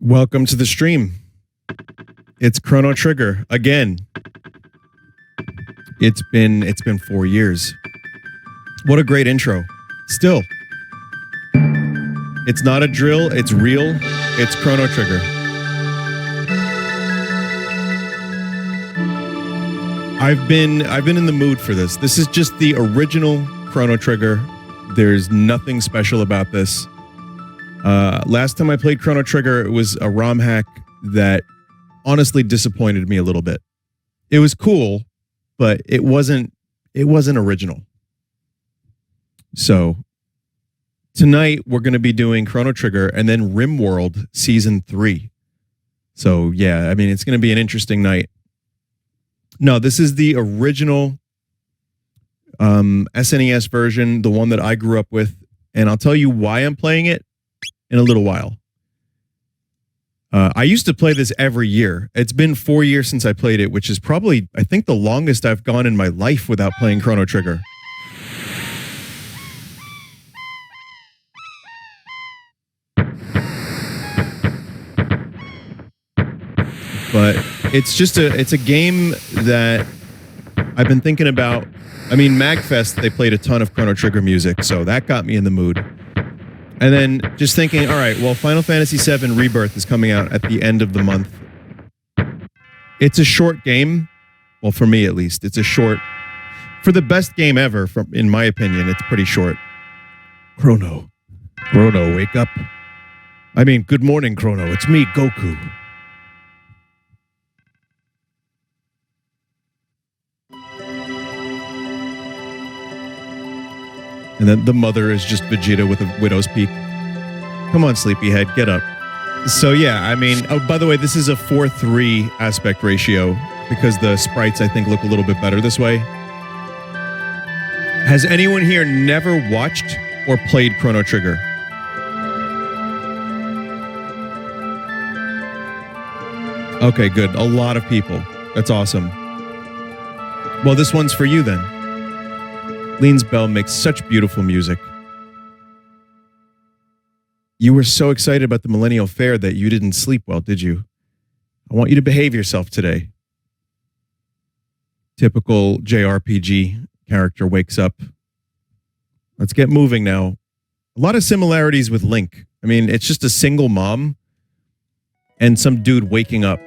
Welcome to the stream. It's Chrono Trigger again. It's been 4 years. What a great intro. Still. It's not a drill, it's real. It's Chrono Trigger. I've been in the mood for this. This is just the original Chrono Trigger. There's nothing special about this. Last time I played Chrono Trigger, it was a ROM hack that honestly disappointed me a little bit. It was cool, but it wasn't original. So tonight we're going to be doing Chrono Trigger and then RimWorld Season 3. So yeah, I mean, it's going to be an interesting night. No, this is the original SNES version, the one that I grew up with, and I'll tell you why I'm playing it in a little while. I used to play this every year. It's been 4 years since I played it, which is probably, I think, the longest I've gone in my life without playing Chrono Trigger. But it's a game that I've been thinking about. I mean, MagFest, they played a ton of Chrono Trigger music, so that got me in the mood. And then just thinking, all right, well, Final Fantasy VII Rebirth is coming out at the end of the month. It's a short game. Well, for me at least, it's a short. For the best game ever, in my opinion, it's pretty short. Chrono, wake up. I mean, good morning, Chrono. It's me, Goku. And then the mother is just Vegeta with a widow's peak. Come on, sleepyhead, get up. So yeah, I mean, oh, by the way, this is a 4:3 aspect ratio because the sprites, I think, look a little bit better this way. Has anyone here never watched or played Chrono Trigger? Okay, good. A lot of people. That's awesome. Well, this one's for you then. Lean's Bell makes such beautiful music. You were so excited about the Millennial Fair that you didn't sleep well, did you? I want you to behave yourself today. Typical JRPG character wakes up. Let's get moving now. A lot of similarities with Link. I mean, it's just a single mom and some dude waking up.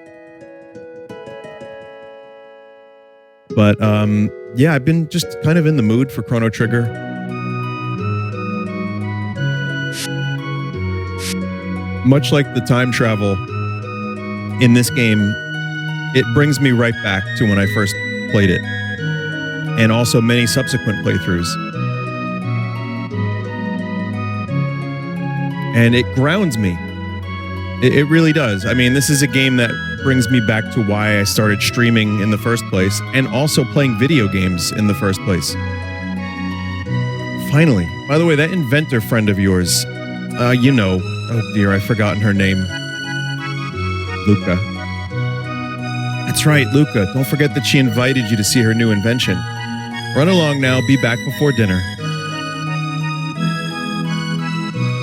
But, yeah, I've been just kind of in the mood for Chrono Trigger. Much like the time travel in this game, it brings me right back to when I first played it, and also many subsequent playthroughs. And it grounds me. It really does. I mean, this is a game that brings me back to why I started streaming in the first place and also playing video games in the first place. Finally. By the way, that inventor friend of yours, oh dear, I've forgotten her name. Luca. That's right, Luca. Don't forget that she invited you to see her new invention. Run along now, be back before dinner.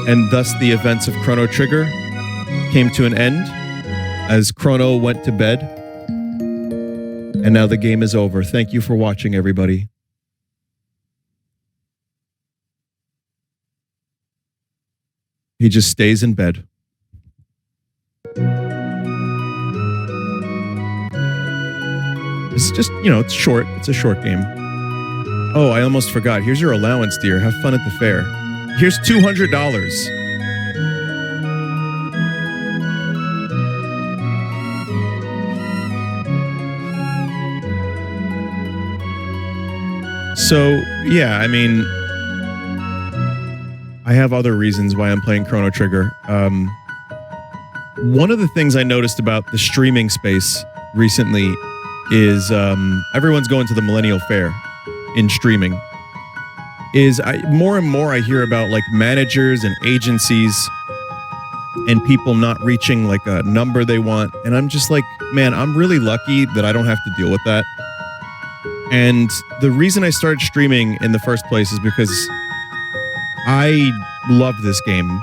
And thus the events of Chrono Trigger came to an end as Chrono went to bed. And now the game is over. Thank you for watching, everybody. He just stays in bed. It's just, it's short. It's a short game. Oh, I almost forgot. Here's your allowance, dear. Have fun at the fair. Here's $200. So, yeah, I mean, I have other reasons why I'm playing Chrono Trigger. One of the things I noticed about the streaming space recently is everyone's going to the Millennial Fair in streaming. More and more I hear about like managers and agencies and people not reaching like a number they want. And I'm just like, man, I'm really lucky that I don't have to deal with that. And the reason I started streaming in the first place is because I love this game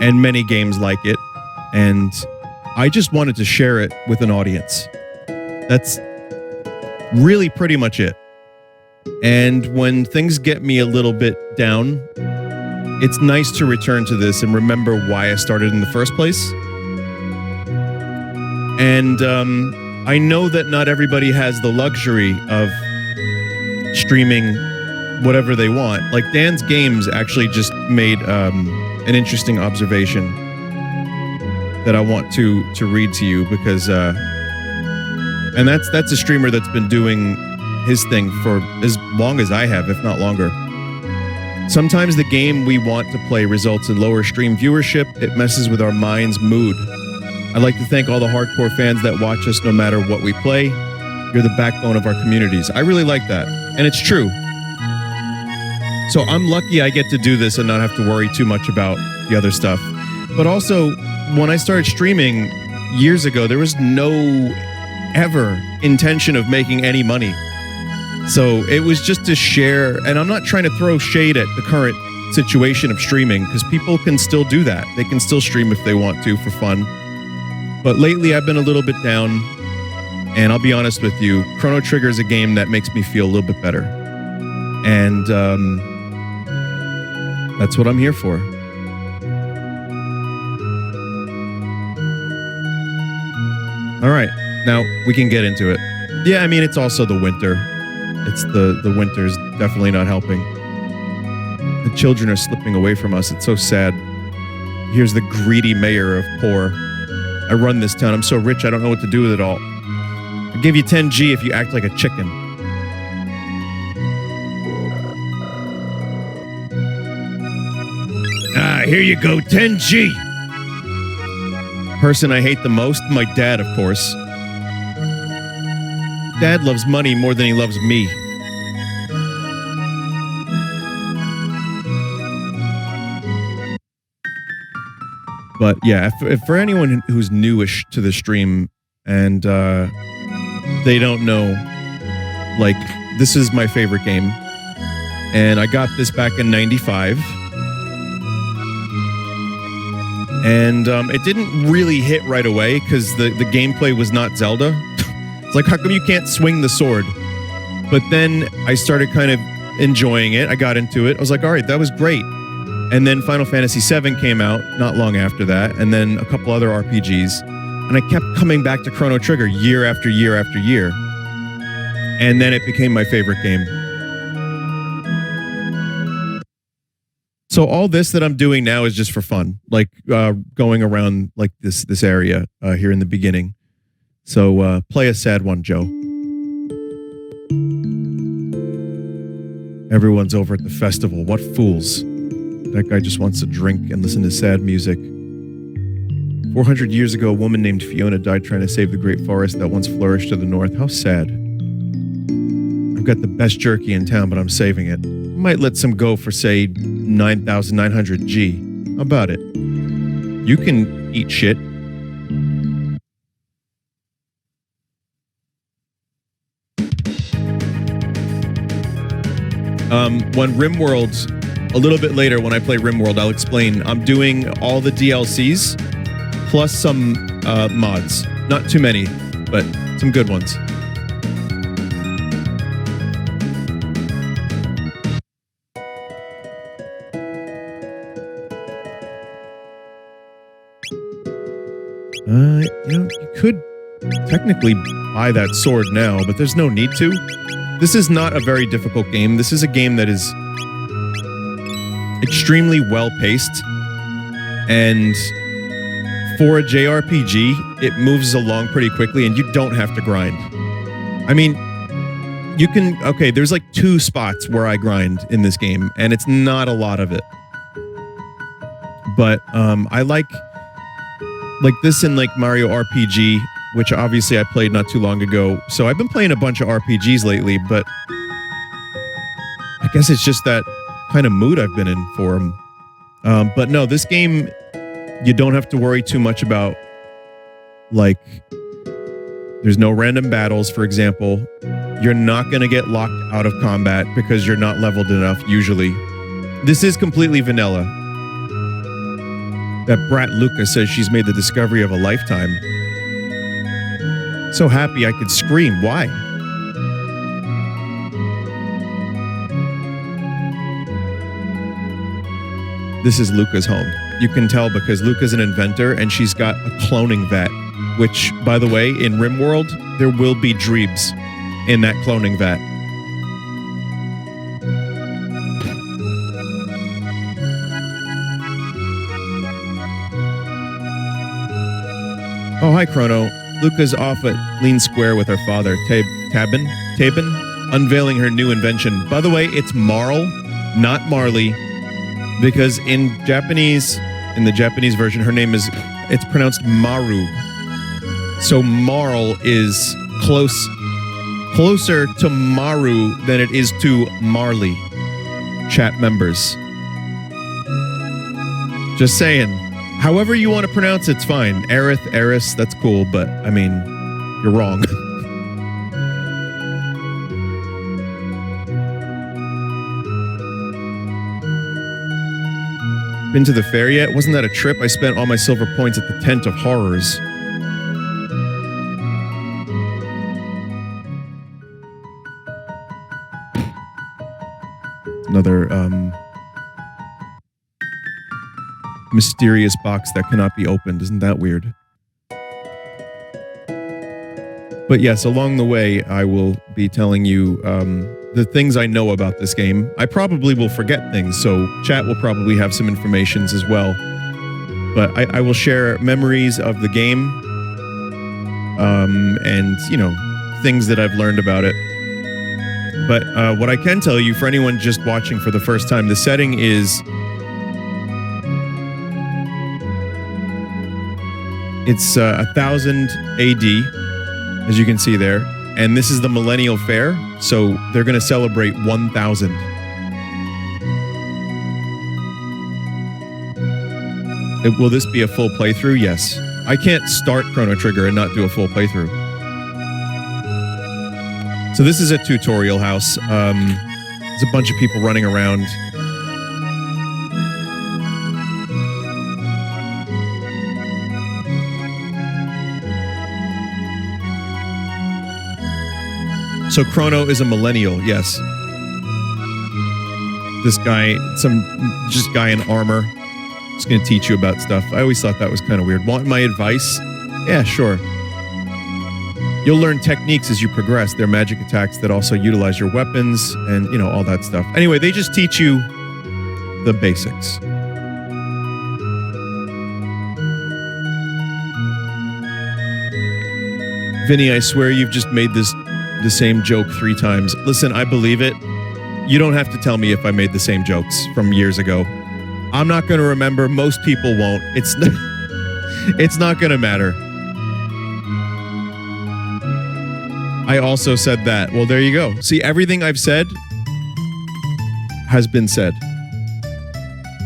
and many games like it. And I just wanted to share it with an audience. That's really pretty much it. And when things get me a little bit down, it's nice to return to this and remember why I started in the first place. And I know that not everybody has the luxury of streaming whatever they want. Like Dan's Games actually just made an interesting observation that I want to read to you because, and that's a streamer that's been doing his thing for as long as I have, if not longer. Sometimes the game we want to play results in lower stream viewership. It messes with our mind's mood. I'd like to thank all the hardcore fans that watch us no matter what we play. You're the backbone of our communities. I really like that. And it's true. So I'm lucky I get to do this and not have to worry too much about the other stuff. But also, when I started streaming years ago, there was no ever intention of making any money. So it was just to share, and I'm not trying to throw shade at the current situation of streaming because people can still do that. They can still stream if they want to for fun. But lately I've been a little bit down, and I'll be honest with you, Chrono Trigger is a game that makes me feel a little bit better. And that's what I'm here for. All right, now we can get into it. Yeah, I mean, it's also the winter. It's the winter's definitely not helping. The children are slipping away from us. It's so sad. Here's the greedy mayor of poor. I run this town. I'm so rich, I don't know what to do with it all. I'll give you 10G if you act like a chicken. Here you go, 10G. Person I hate the most? My dad, of course. Dad loves money more than he loves me. But yeah, if for anyone who's newish to the stream and they don't know, like, this is my favorite game. And I got this back in 95. And it didn't really hit right away because the gameplay was not Zelda. It's like, how come you can't swing the sword? But then I started kind of enjoying it. I got into it. I was like, all right, that was great. And then Final Fantasy VII came out not long after that, and then a couple other RPGs. And I kept coming back to Chrono Trigger year after year after year. And then it became my favorite game. So all this that I'm doing now is just for fun, like going around like this area here in the beginning. So play a sad one, Joe. Everyone's over at the festival. What fools. That guy just wants to drink and listen to sad music. 400 years ago, a woman named Fiona died trying to save the great forest that once flourished to the north. How sad. I've got the best jerky in town, but I'm saving it. Might let some go for, say, 9,900 G. How about it? You can eat shit. When RimWorld's a little bit later, when I play RimWorld, I'll explain. I'm doing all the DLCs plus some mods. Not too many, but some good ones. You could technically buy that sword now, but there's no need to. This is not a very difficult game. This is a game that is extremely well-paced, and for a JRPG, it moves along pretty quickly, and you don't have to grind. I mean, you can... Okay, there's like 2 spots where I grind in this game, and it's not a lot of it. But I like this in like Mario RPG, which obviously I played not too long ago. So I've been playing a bunch of RPGs lately, but I guess it's just that kind of mood I've been in for them. But no, this game, you don't have to worry too much about, like, there's no random battles, for example. You're not going to get locked out of combat because you're not leveled enough, usually. This is completely vanilla. That brat Luca says she's made the discovery of a lifetime. So happy I could scream. Why? This is Luca's home. You can tell because Luca's an inventor and she's got a cloning vat, which, by the way, in RimWorld, there will be dreebs in that cloning vat. Oh, hi, Chrono. Luca's off at Lean Square with her father, Tabin, unveiling her new invention. By the way, it's Marl, not Marley, because in the Japanese version, her name it's pronounced Maru. So Marl is closer to Maru than it is to Marley. Chat members. Just saying. However you want to pronounce it's fine. Aerith, Eris, that's cool, but I mean, you're wrong. Been to the fair yet? Wasn't that a trip? I spent all my silver points at the Tent of Horrors. Another mysterious box that cannot be opened. Isn't that weird? But yes, along the way, I will be telling you the things I know about this game. I probably will forget things, so chat will probably have some informations as well. But I will share memories of the game and, you know, things that I've learned about it. But what I can tell you, for anyone just watching for the first time, the setting is... It's 1000 AD, as you can see there. And this is the Millennial Fair, so they're going to celebrate 1000. Will this be a full playthrough? Yes. I can't start Chrono Trigger and not do a full playthrough. So this is a tutorial house. There's a bunch of people running around. So Chrono is a millennial, yes. This guy, just guy in armor, is going to teach you about stuff. I always thought that was kind of weird. Want my advice? Yeah, sure. You'll learn techniques as you progress. They're magic attacks that also utilize your weapons and, you know, all that stuff. Anyway, they just teach you the basics. Vinny, I swear you've just made the same joke 3 times. Listen, I believe it. You don't have to tell me if I made the same jokes from years ago. I'm not going to remember. Most people won't. It's not going to matter. I also said that. Well, there you go. See, everything I've said has been said.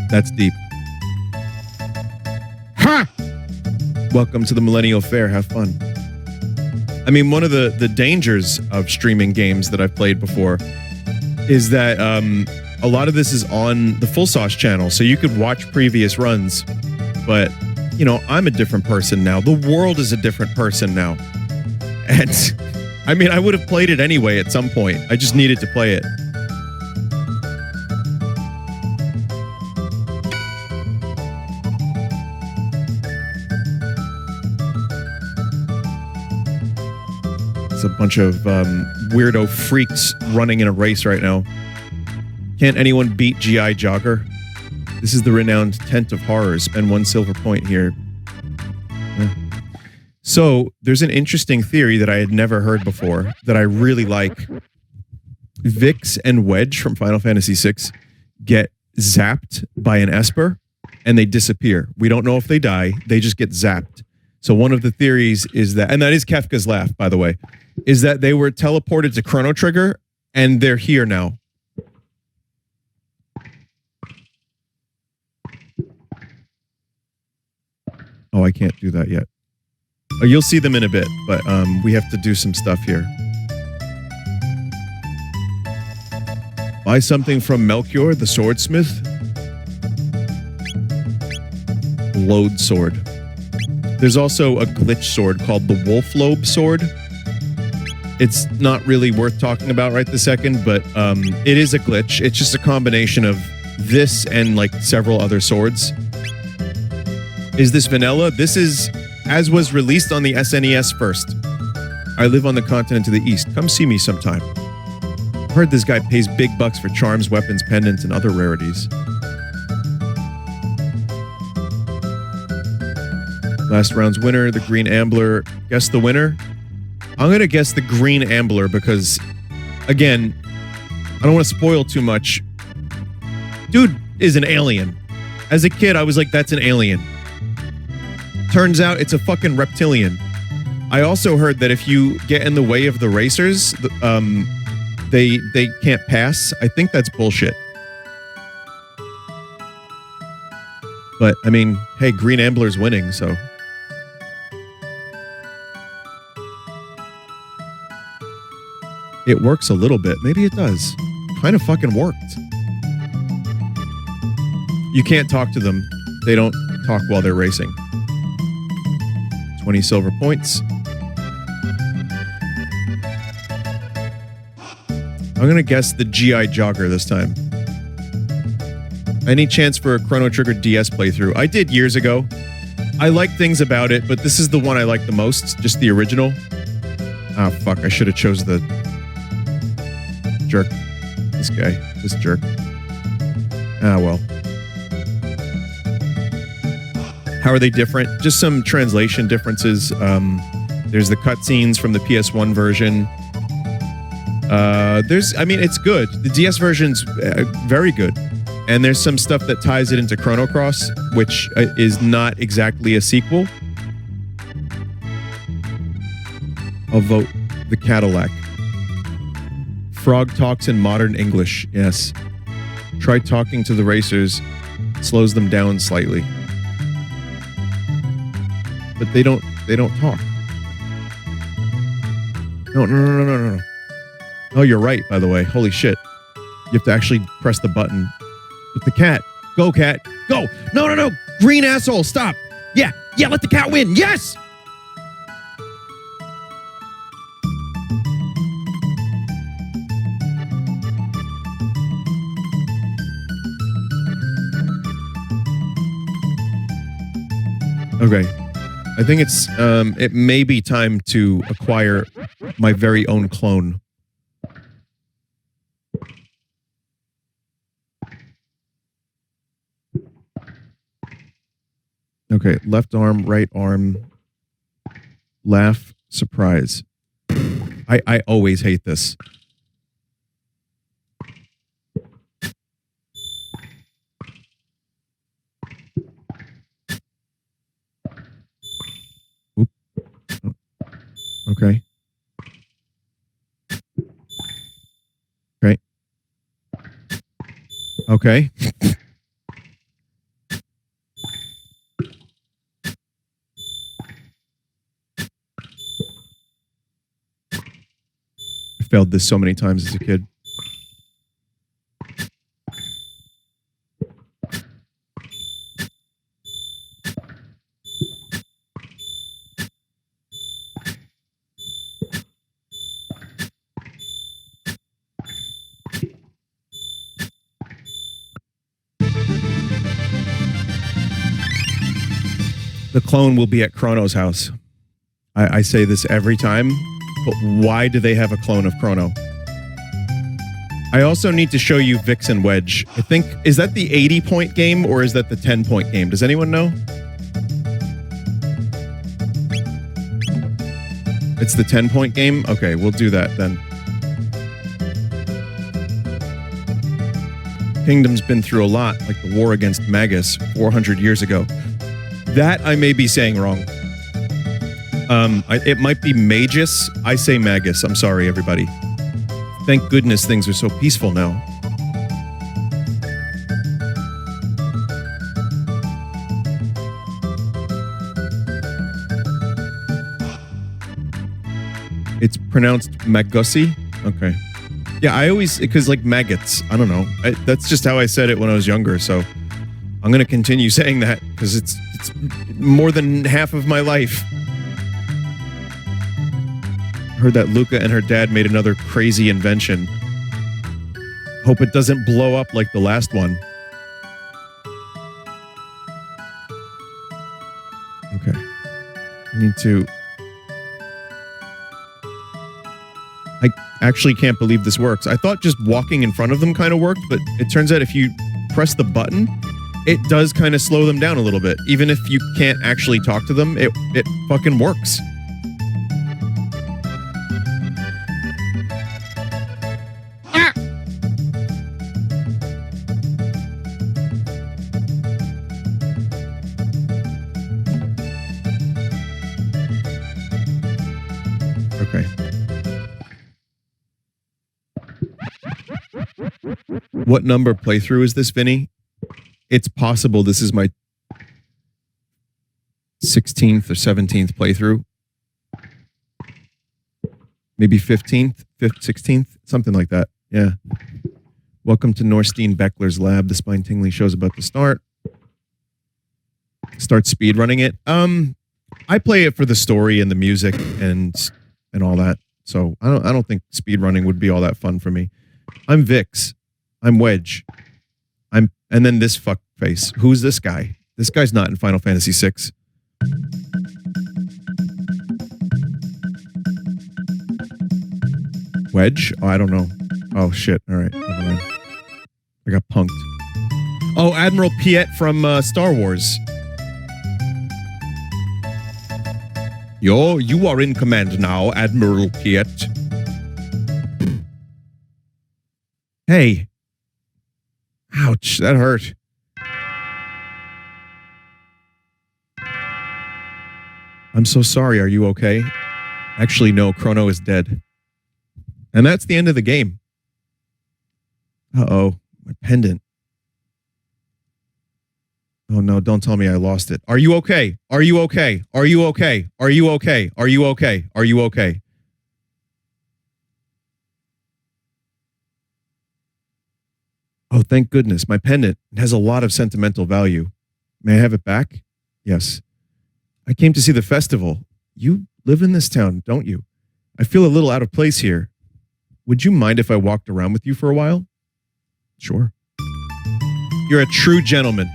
That's deep. Ha! Welcome to the Millennial Fair. Have fun. I mean, one of the dangers of streaming games that I've played before is that a lot of this is on the Full Sauce channel, so you could watch previous runs. But, you know, I'm a different person now. The world is a different person now. And, I mean, I would have played it anyway at some point. I just needed to play it. A bunch of weirdo freaks running in a race right now. Can't anyone beat G.I. Jogger? This is the renowned Tent of Horrors. Spend 1 silver point here. Yeah. So there's an interesting theory that I had never heard before that I really like. Vix and Wedge from Final Fantasy VI get zapped by an Esper and they disappear. We don't know if they die. They just get zapped. So one of the theories is that, and that is Kefka's laugh, by the way, is that they were teleported to Chrono Trigger and they're here now. Oh, I can't do that yet. Oh, you'll see them in a bit, but we have to do some stuff here. Buy something from Melchior, the swordsmith. load sword. There's also a glitch sword called the Wolf Lobe sword. It's not really worth talking about right this second, but it is a glitch. It's just a combination of this and like several other swords. Is this vanilla? This is as was released on the SNES first. I live on the continent to the east. Come see me sometime. I've heard this guy pays big bucks for charms, weapons, pendants, and other rarities. Last round's winner, the Green Ambler. Guess the winner? I'm going to guess the Green Ambler because, again, I don't want to spoil too much. Dude is an alien. As a kid, I was like, that's an alien. Turns out it's a fucking reptilian. I also heard that if you get in the way of the racers, they can't pass. I think that's bullshit. But, I mean, hey, Green Ambler's winning, so... It works a little bit. Maybe it does. Kind of fucking worked. You can't talk to them. They don't talk while they're racing. 20 silver points. I'm going to guess the GI Jogger this time. Any chance for a Chrono Trigger DS playthrough? I did years ago. I like things about it, but this is the one I like the most. Just the original. Ah, fuck. I should have chose the... jerk. This guy. This jerk. Ah, well. How are they different? Just some translation differences. There's the cutscenes from the PS1 version. I mean, it's good. The DS version's very good. And there's some stuff that ties it into Chrono Cross, which is not exactly a sequel. I'll vote the Cadillac. Frog talks in modern English. Yes. Try talking to the racers. Slows them down slightly. But they don't talk. No. Oh, you're right, by the way. Holy shit. You have to actually press the button. With the cat. Go, cat. Go. No. Green asshole. Stop. Yeah, let the cat win. Yes! Okay. I think it may be time to acquire my very own clone. Okay, left arm, right arm, laugh, surprise. I always hate this. Oop. Oh. Okay. Okay. I failed this so many times as a kid. The clone will be at Chrono's house. I say this every time, but why do they have a clone of Chrono? I also need to show you Vixen Wedge. I think, is that the 80-point game or is that the 10-point game? Does anyone know? It's the 10-point game? Okay, we'll do that then. Kingdom's been through a lot, like the war against Magus 400 years ago. That I may be saying wrong. It might be Magus. I say Magus. I'm sorry, everybody. Thank goodness things are so peaceful now. It's pronounced Magussi? Okay. Yeah, I always, because like maggots. I don't know. That's just how I said it when I was younger, so I'm going to continue saying that because it's more than half of my life. Heard that Luca and her dad made another crazy invention. Hope it doesn't blow up like the last one. Okay. I need to... I actually can't believe this works. I thought just walking in front of them kind of worked, but it turns out if you press the button, it does kind of slow them down a little bit. Even if you can't actually talk to them, it fucking works. Ah! Okay. What number playthrough is this, Vinny? It's possible this is my 16th or 17th playthrough. Maybe 15th, 16th, something like that. Yeah. Welcome to Norstein Beckler's lab. The spine-tingling show's about to start. Start speedrunning it. I play it for the story and the music and all that. So I don't think speedrunning would be all that fun for me. I'm Vix. I'm Wedge. And then this fuck face. Who's this guy? This guy's not in Final Fantasy VI. Wedge? Oh, I don't know. Oh, shit. All right. Never mind. I got punked. Oh, Admiral Piet from Star Wars. You are in command now, Admiral Piet. Hey. Ouch, that hurt. I'm so sorry, are you okay? Actually, no, Chrono is dead. And that's the end of the game. Uh-oh, my pendant. Oh no, don't tell me I lost it. Are you okay? Are you okay? Are you okay? Are you okay? Are you okay? Are you okay? Oh, thank goodness. My pendant has a lot of sentimental value. May I have it back? Yes. I came to see the festival. You live in this town, don't you? I feel a little out of place here. Would you mind if I walked around with you for a while? Sure. You're a true gentleman.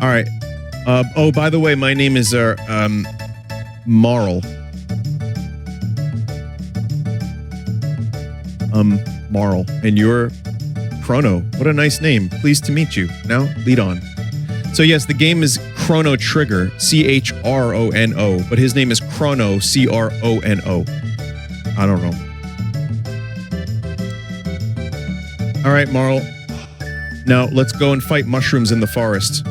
All right. Oh, by the way, my name is Marl. Marl. And you're... Chrono. What a nice name. Pleased to meet you. Now, lead on. So yes, the game is Chrono Trigger, C-H-R-O-N-O, but his name is Chrono, C-R-O-N-O. I don't know. All right, Marl. Now, let's go and fight mushrooms in the forest.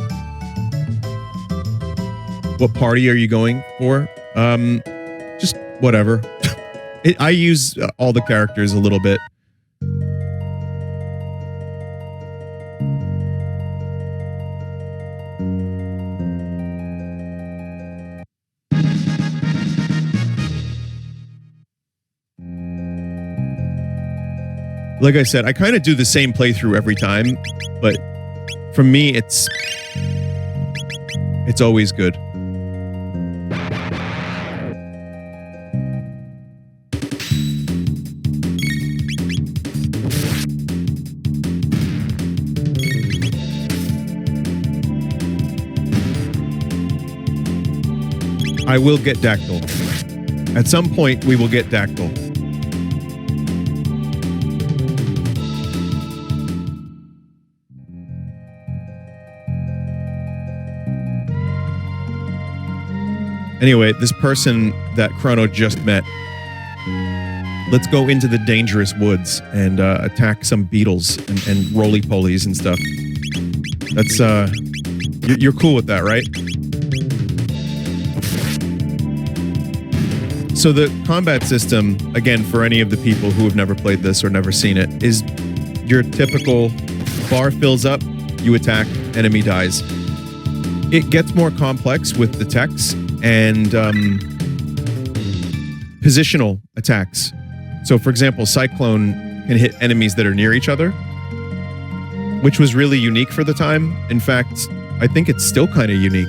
What party are you going for? Just whatever. I use all the characters a little bit. Like I said, I kind of do the same playthrough every time, but for me, it's always good. I will get Dactyl. At some point, we will get Dactyl. Anyway, this person that Chrono just met, let's go into the dangerous woods and attack some beetles and roly-polies and stuff. That's, you're cool with that, right? So the combat system, again, for any of the people who have never played this or never seen it, is your typical bar fills up, you attack, enemy dies. It gets more complex with the techs and positional attacks. So, for example, Cyclone can hit enemies that are near each other, which was really unique for the time. In fact, I think it's still kind of unique.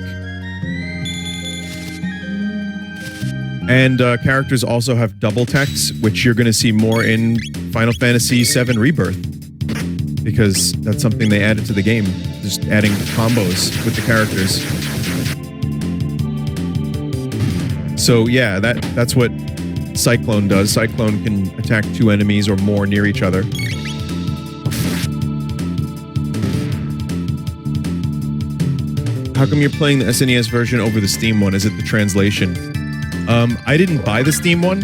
And characters also have double techs, which you're going to see more in Final Fantasy VII Rebirth, because that's something they added to the game, just adding combos with the characters. So yeah, that's what Cyclone does. Cyclone can attack 2 enemies or more near each other. How come you're playing the SNES version over the Steam one? Is it the translation? I didn't buy the Steam one.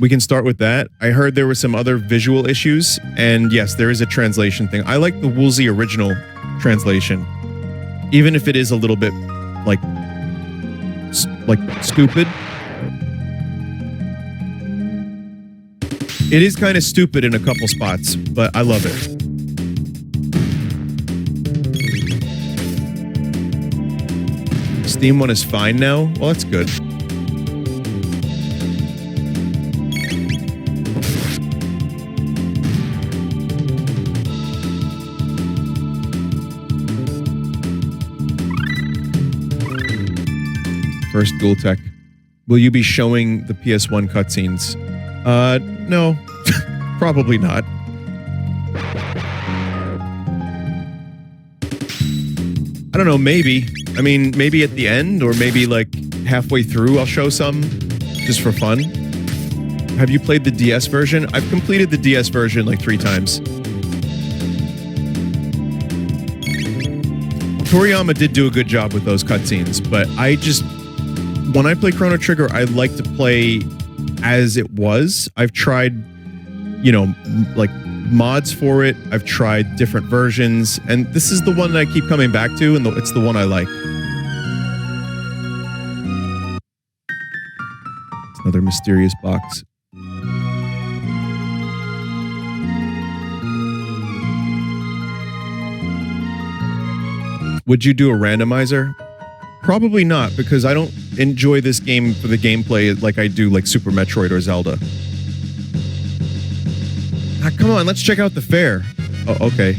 We can start with that. I heard there were some other visual issues, and yes, there is a translation thing. I like the Woolsey original translation, even if it is a little bit like stupid. It is kind of stupid in a couple spots, but I love it. Steam one is fine now? Well, that's good. First dual tech. Will you be showing the PS1 cutscenes? No. Probably not. I don't know, maybe. I mean, maybe at the end, or maybe like halfway through I'll show some, just for fun. Have you played the DS version? I've completed the DS version like 3 times. Toriyama did do a good job with those cutscenes, but when I play Chrono Trigger, I like to play as it was. I've tried, like mods for it. I've tried different versions, and this is the one that I keep coming back to, and it's the one I like. It's another mysterious box. Would you do a randomizer? Probably not, because I don't enjoy this game for the gameplay like I do like Super Metroid or Zelda. Ah, come on, let's check out the fair. Oh, okay.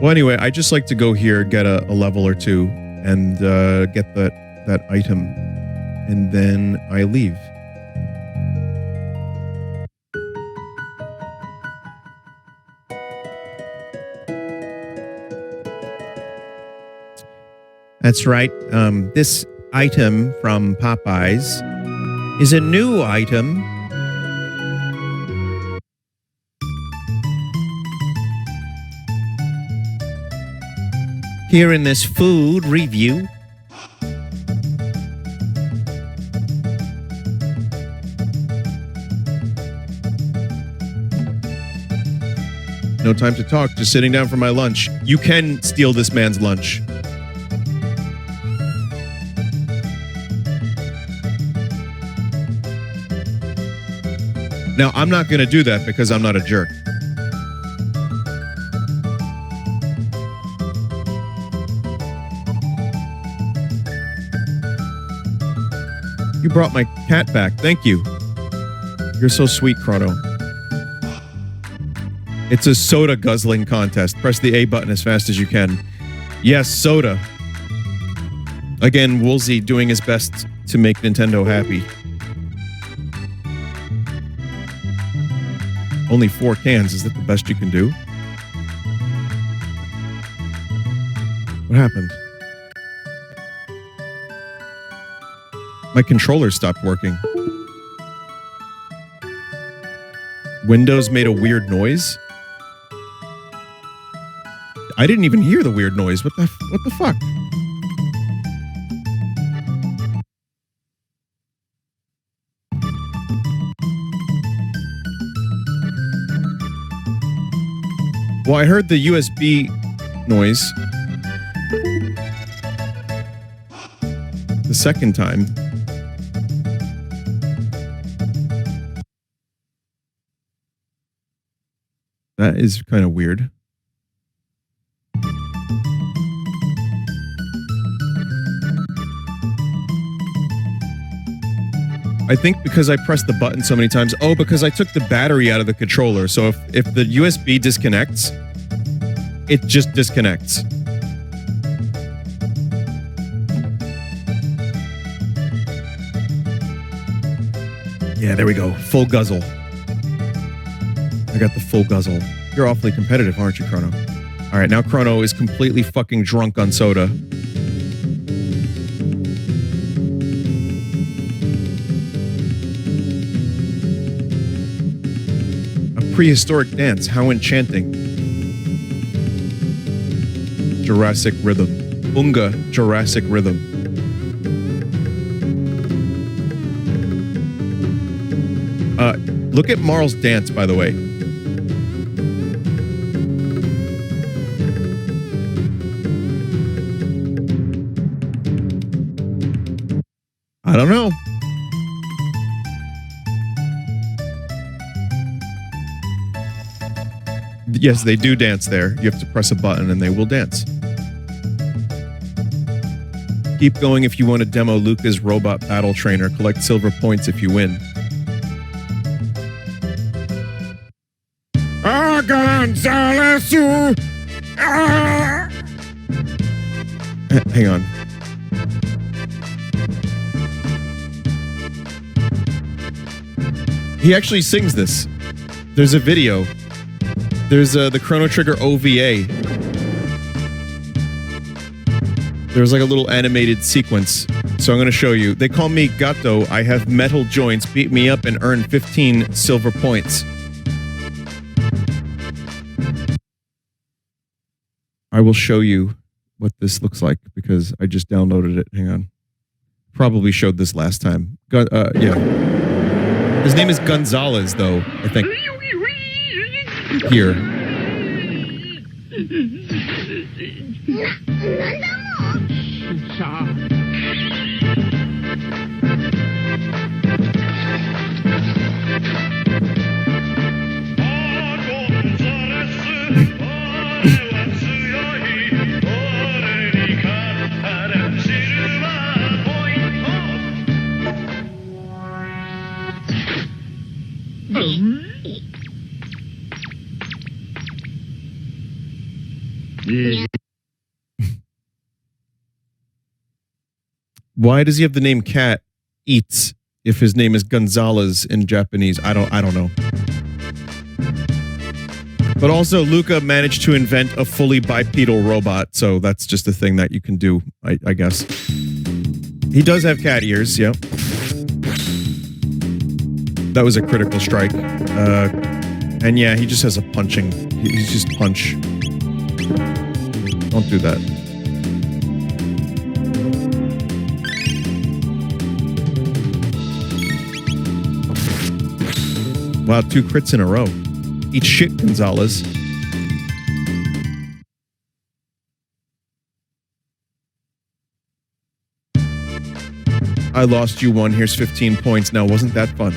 Well, anyway, I just like to go here, get a level or 2, and get that item, and then I leave. That's right. This item from Popeyes is a new item. Here in this food review. No time to talk, just sitting down for my lunch. You can steal this man's lunch. Now, I'm not going to do that because I'm not a jerk. You brought my cat back. Thank you. You're so sweet, Chrono. It's a soda guzzling contest. Press the A button as fast as you can. Yes, soda. Again, Woolsey doing his best to make Nintendo happy. Only 4 cans. Is that the best you can do? What happened? My controller stopped working. Windows made a weird noise? I didn't even hear the weird noise. What the fuck? Well, I heard the USB noise the second time. That is kind of weird. I think because I pressed the button so many times. Oh, because I took the battery out of the controller. So if the USB disconnects, it just disconnects. Yeah, there we go. Full guzzle. I got the full guzzle. You're awfully competitive, aren't you, Chrono? All right, now Chrono is completely fucking drunk on soda. A prehistoric dance. How enchanting. Jurassic rhythm. Unga Jurassic rhythm. Look at Marl's dance, by the way. I don't know. Yes, they do dance there. You have to press a button and they will dance. Keep going if you want to demo Luca's robot battle trainer. Collect silver points if you win. Gonzalez, you. Hang on. He actually sings this. There's a video. There's the Chrono Trigger OVA. There's like a little animated sequence. So I'm going to show you. They call me Gato. I have metal joints. Beat me up and earn 15 silver points. I will show you what this looks like because I just downloaded it. Hang on. Probably showed this last time. Yeah. His name is Gonzalez, though, I think. Here. Why does he have the name Cat Eats if his name is Gonzalez in Japanese? I don't know. But also, Luca managed to invent a fully bipedal robot, so that's just a thing that you can do, I guess. He does have cat ears, yep. That was a critical strike. And yeah, he just has a punching. He's just punch. Don't do that. Wow, 2 crits in a row. Eat shit, Gonzalez. I lost you 1. Here's 15 points. Now, wasn't that fun?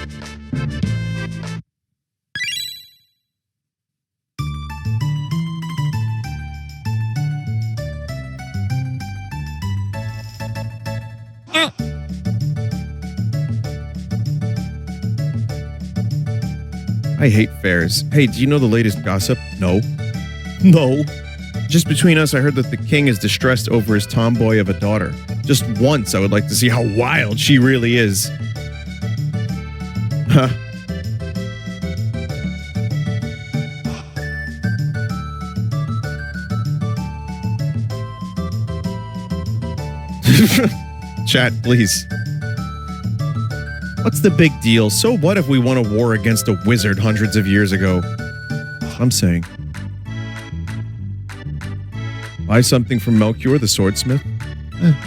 I hate fairs. Hey, do you know the latest gossip? No. No. Just between us, I heard that the king is distressed over his tomboy of a daughter. Just once, I would like to see how wild she really is. Huh. Chat, please. What's the big deal? So what if we won a war against a wizard hundreds of years ago? I'm saying. Buy something from Melchior, the swordsmith?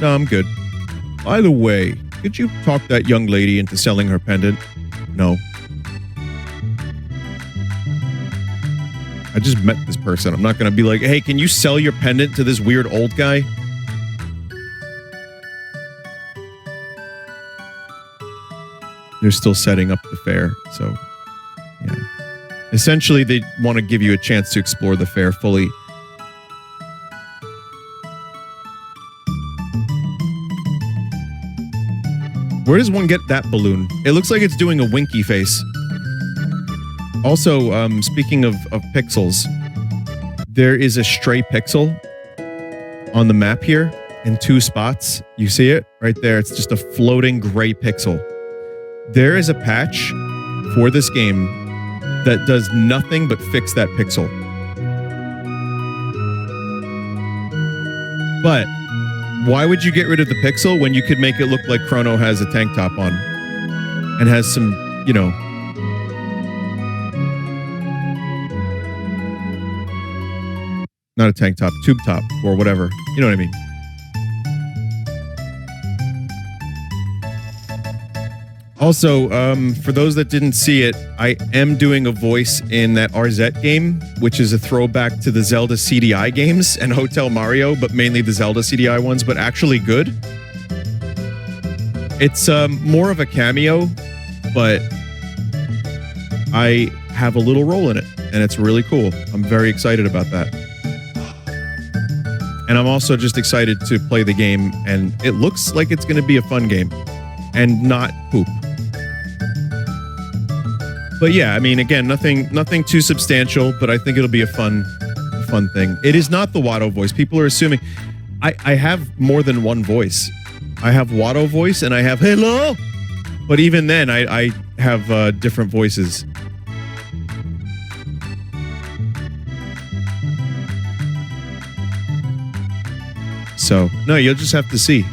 No, I'm good. By the way, could you talk that young lady into selling her pendant? No. I just met this person. I'm not going to be like, hey, can you sell your pendant to this weird old guy? They're still setting up the fair, so yeah. Essentially, they want to give you a chance to explore the fair fully. Where does one get that balloon? It looks like it's doing a winky face. Also, speaking of pixels, there is a stray pixel on the map here in 2 spots. You see it right there? It's just a floating gray pixel. There is a patch for this game that does nothing but fix that pixel. But why would you get rid of the pixel when you could make it look like Chrono has a tank top on and has some, you know, not a tank top, tube top or whatever. You know what I mean? Also, for those that didn't see it, I am doing a voice in that RZ game, which is a throwback to the Zelda CDI games and Hotel Mario, but mainly the Zelda CDI ones, but actually good. It's more of a cameo, but I have a little role in it, and it's really cool. I'm very excited about that. And I'm also just excited to play the game, and it looks like it's going to be a fun game and not poop. But yeah, I mean, again, nothing too substantial, but I think it'll be a fun thing. It is not the Watto voice. People are assuming I have more than one voice. I have Watto voice and I have hello, but even then I have different voices. So no, you'll just have to see.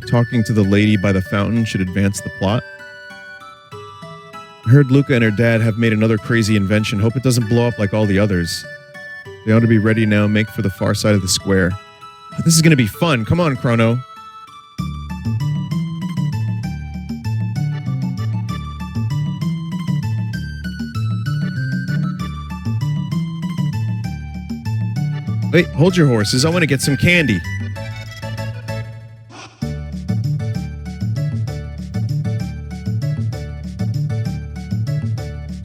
Talking to the lady by the fountain should advance the plot. I heard Luca and her dad have made another crazy invention. Hope it doesn't blow up like all the others. They ought to be ready now. Make for the far side of the square. Oh, this is going to be fun. Come on, Chrono. Wait, hold your horses. I want to get some candy.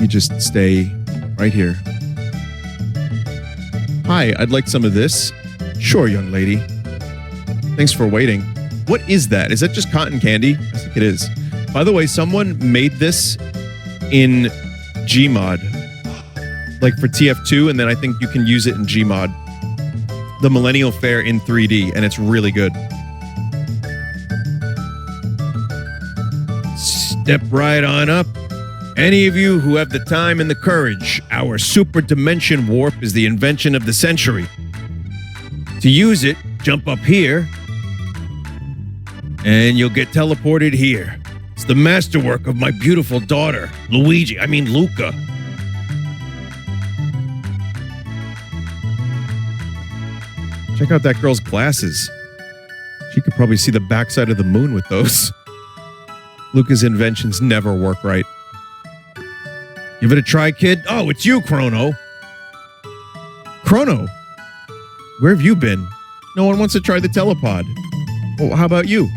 You just stay right here. Hi, I'd like some of this. Sure, young lady. Thanks for waiting. What is that? Is that just cotton candy? I think it is. By the way, someone made this in Gmod. Like for TF2, and then I think you can use it in Gmod. The Millennial Fair in 3D, and it's really good. Step right on up. Any of you who have the time and the courage, our super dimension warp is the invention of the century. To use it, jump up here, and you'll get teleported here. It's the masterwork of my beautiful daughter, Luca. Check out that girl's glasses. She could probably see the backside of the moon with those. Luca's inventions never work right. Give it a try, kid. Oh, it's you, Chrono. Chrono? Where have you been? No one wants to try the telepod. Well, how about you?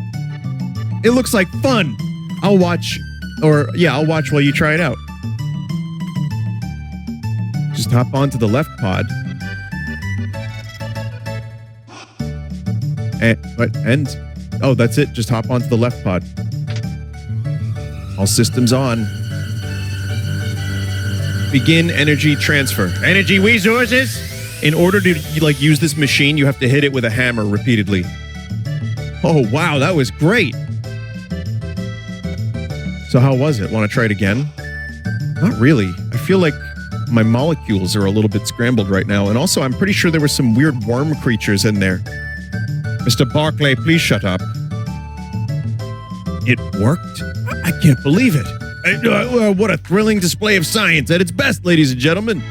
It looks like fun. I'll watch while you try it out. Just hop onto the left pod. Oh, that's it. Just hop onto the left pod. All systems on. Begin energy transfer. Energy resources. In order to use this machine, you have to hit it with a hammer repeatedly. Oh, wow, that was great. So how was it? Want to try it again? Not really. I feel like my molecules are a little bit scrambled right now. And also, I'm pretty sure there were some weird worm creatures in there. Mr. Barclay, please shut up. It worked? I can't believe it. What a thrilling display of science at its best, ladies and gentlemen.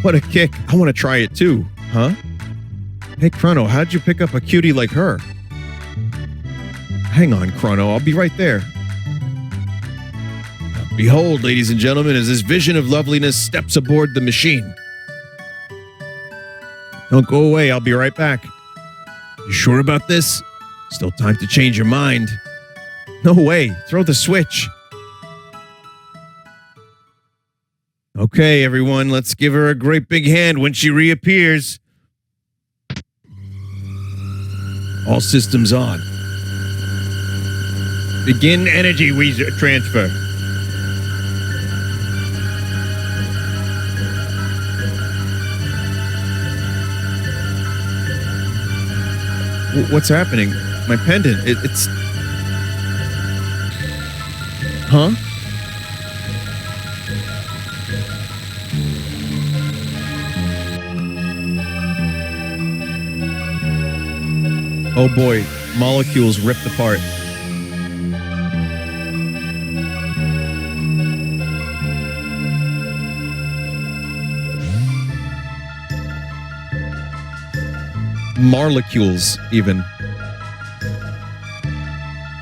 What a kick. I want to try it too, huh? Hey, Chrono, how'd you pick up a cutie like her? Hang on, Chrono, I'll be right there. Behold, ladies and gentlemen, as this vision of loveliness steps aboard the machine. Don't go away, I'll be right back. You sure about this? Still time to change your mind. No way, throw the switch. Okay, everyone, let's give her a great big hand when she reappears. All systems on. Begin energy transfer. What's happening? My pendant, it's... Huh? Oh boy, molecules ripped apart. Molecules, even.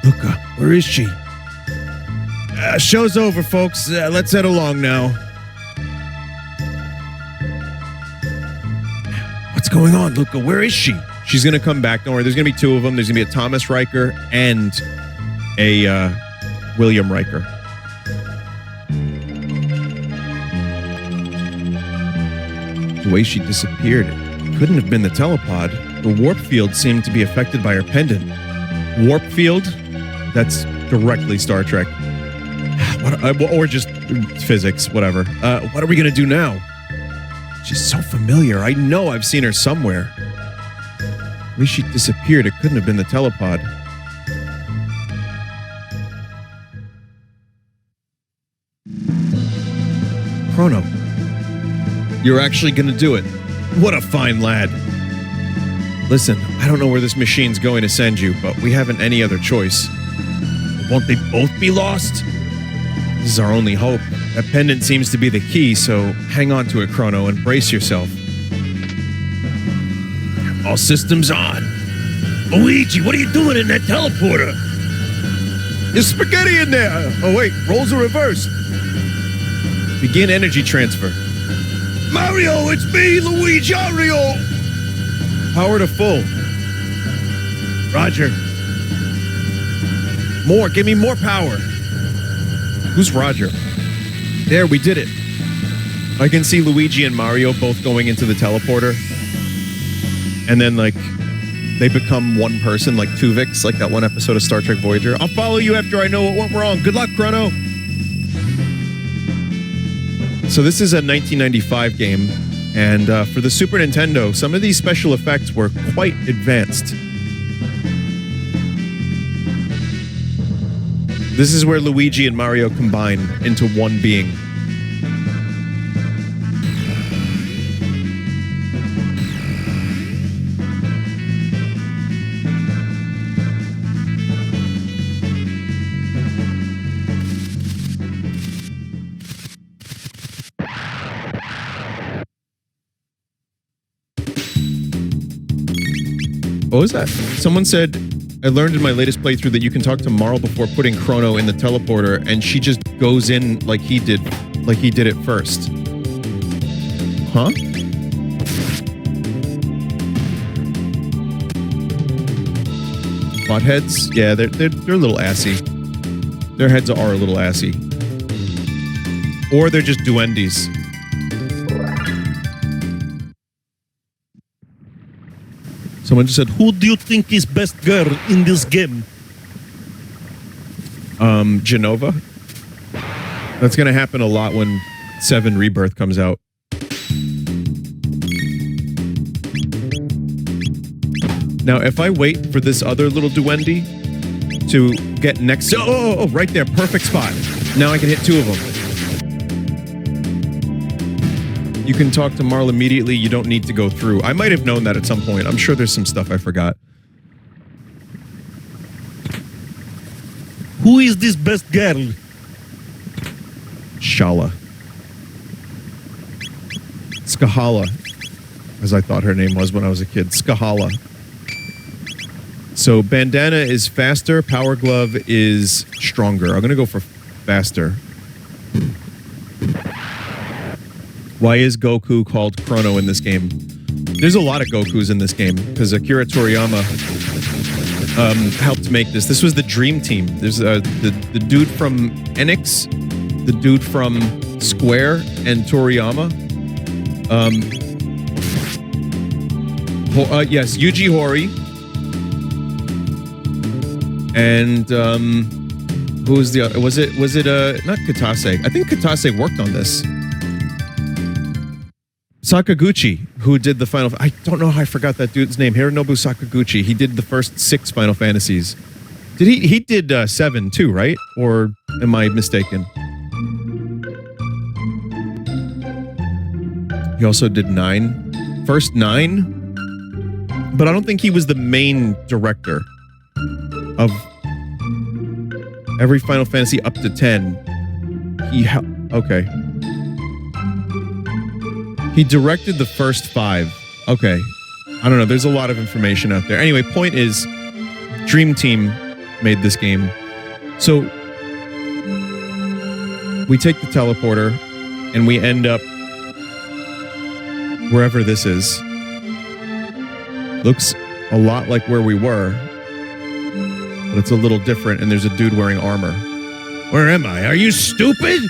Luca, where is she? Show's over, folks. Let's head along now. What's going on, Luca? Where is she? She's going to come back. Don't worry. There's going to be two of them. There's going to be a Thomas Riker and a William Riker. The way she disappeared, it couldn't have been the telepod. The warp field seemed to be affected by her pendant. Warp field? That's directly Star Trek. Or just physics, whatever. What are we going to do now? She's so familiar. I know I've seen her somewhere. The way she disappeared, it couldn't have been the telepod. Chrono, you're actually going to do it. What a fine lad. Listen, I don't know where this machine's going to send you, but we haven't any other choice. Won't they both be lost? This is our only hope. That pendant seems to be the key, so hang on to it, Chrono, and brace yourself. All systems on. Luigi, what are you doing in that teleporter? There's spaghetti in there. Oh, wait, roles are reversed. Begin energy transfer. Mario, it's me, Luigi Mario. Power to full. Roger. More, give me more power. Who's Roger? There, we did it. I can see Luigi and Mario both going into the teleporter. And then, like, they become one person, like Tuvix, like that one episode of Star Trek Voyager. I'll follow you after I know what went wrong. Good luck, Chrono. So this is a 1995 game, and for the Super Nintendo, some of these special effects were quite advanced. This is where Luigi and Mario combine into one being. What was that? Someone said, I learned in my latest playthrough that you can talk to Marl before putting Chrono in the teleporter, and she just goes in like he did it first. Huh? Botheads? Yeah, they're a little assy. Their heads are a little assy. Or they're just duendes. Someone just said, who do you think is best girl in this game? Genova. That's going to happen a lot when 7 Rebirth comes out. Now, if I wait for this other little duende to get next to... Oh, right there. Perfect spot. Now I can hit 2 of them. You can talk to Marl immediately. You don't need to go through. I might have known that at some point. I'm sure there's some stuff I forgot. Who is this best girl? Shala. Skahala, as I thought her name was when I was a kid. Skahala. So Bandana is faster. Power Glove is stronger. I'm going to go for faster. Why is Goku called Chrono in this game? There's a lot of Gokus in this game because Akira Toriyama helped make this. This was the Dream Team. There's the dude from Enix, the dude from Square, and Toriyama. Yes, Yuji Horii. And who was the other? Was it not Katase? I think Katase worked on this. Sakaguchi, who did the Final... I don't know how I forgot that dude's name. Hironobu Sakaguchi. He did the first 6 Final Fantasies. Did he did 7 too, right? Or am I mistaken? He also did 9. First 9? But I don't think he was the main director of every Final Fantasy up to 10. Okay. He directed the first 5. Okay. I don't know. There's a lot of information out there. Anyway, point is, Dream Team made this game. So we take the teleporter and we end up wherever this is. Looks a lot like where we were, but it's a little different, and there's a dude wearing armor. Where am I? Are you stupid?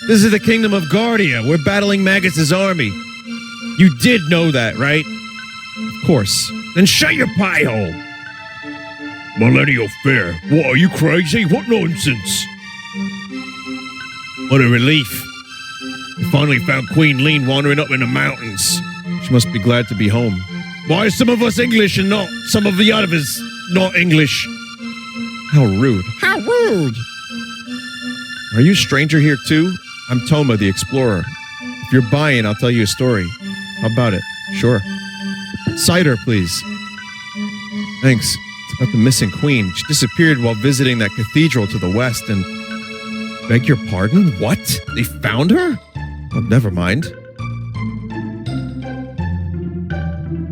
This is the Kingdom of Guardia. We're battling Magus's army. You did know that, right? Of course. Then shut your pie hole. Millennial Fair. What, are you crazy? What nonsense? What a relief. We finally found Queen Lean wandering up in the mountains. She must be glad to be home. Why are some of us English and not some of the others not English? How rude. How rude! Are you a stranger here too? I'm Toma, the explorer. If you're buying, I'll tell you a story. How about it? Sure. Cider, please. Thanks. It's about the missing queen. She disappeared while visiting that cathedral to the west and... Beg your pardon? What? They found her? Oh, never mind.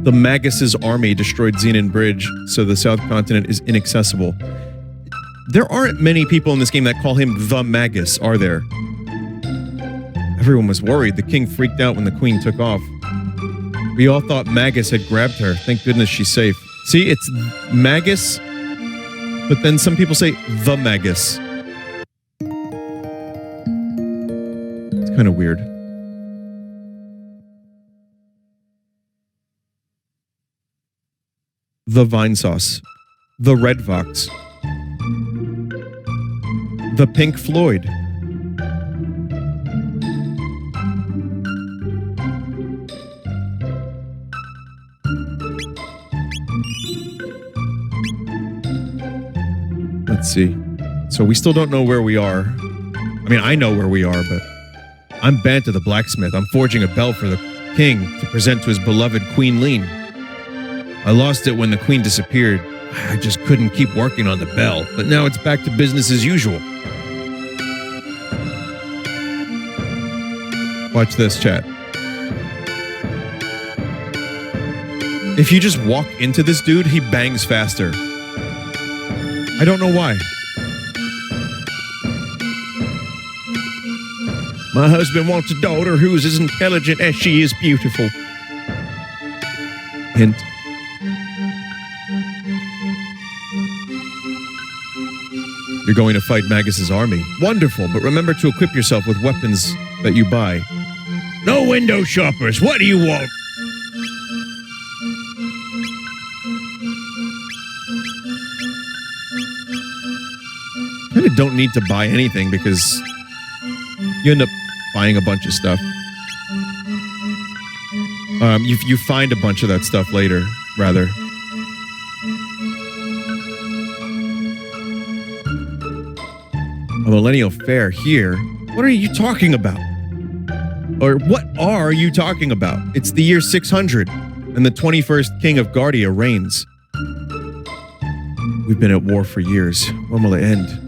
The Magus's army destroyed Xenon Bridge, so the South Continent is inaccessible. There aren't many people in this game that call him the Magus, are there? Everyone was worried. The king freaked out when the queen took off. We all thought Magus had grabbed her. Thank goodness she's safe. See, it's Magus, but then some people say the Magus. It's kind of weird. The Vine Sauce. The Red Vox. The Pink Floyd. Let's see. So we still don't know where we are. I mean, I know where we are, but I'm Banta the blacksmith. I'm forging a bell for the king to present to his beloved Queen Lean. I lost it when the queen disappeared. I just couldn't keep working on the bell, but now it's back to business as usual. Watch this, chat. If you just walk into this dude, he bangs faster. I don't know why. My husband wants a daughter who is as intelligent as she is beautiful. Hint. You're going to fight Magus's army. Wonderful, but remember to equip yourself with weapons that you buy. No window shoppers. What do you want? Kind of don't need to buy anything because you end up buying a bunch of stuff. You find a bunch of that stuff later, rather. A millennial fair here? What are you talking about? Or what are you talking about? It's the year 600, and the 21st King of Guardia reigns. We've been at war for years. When will it end?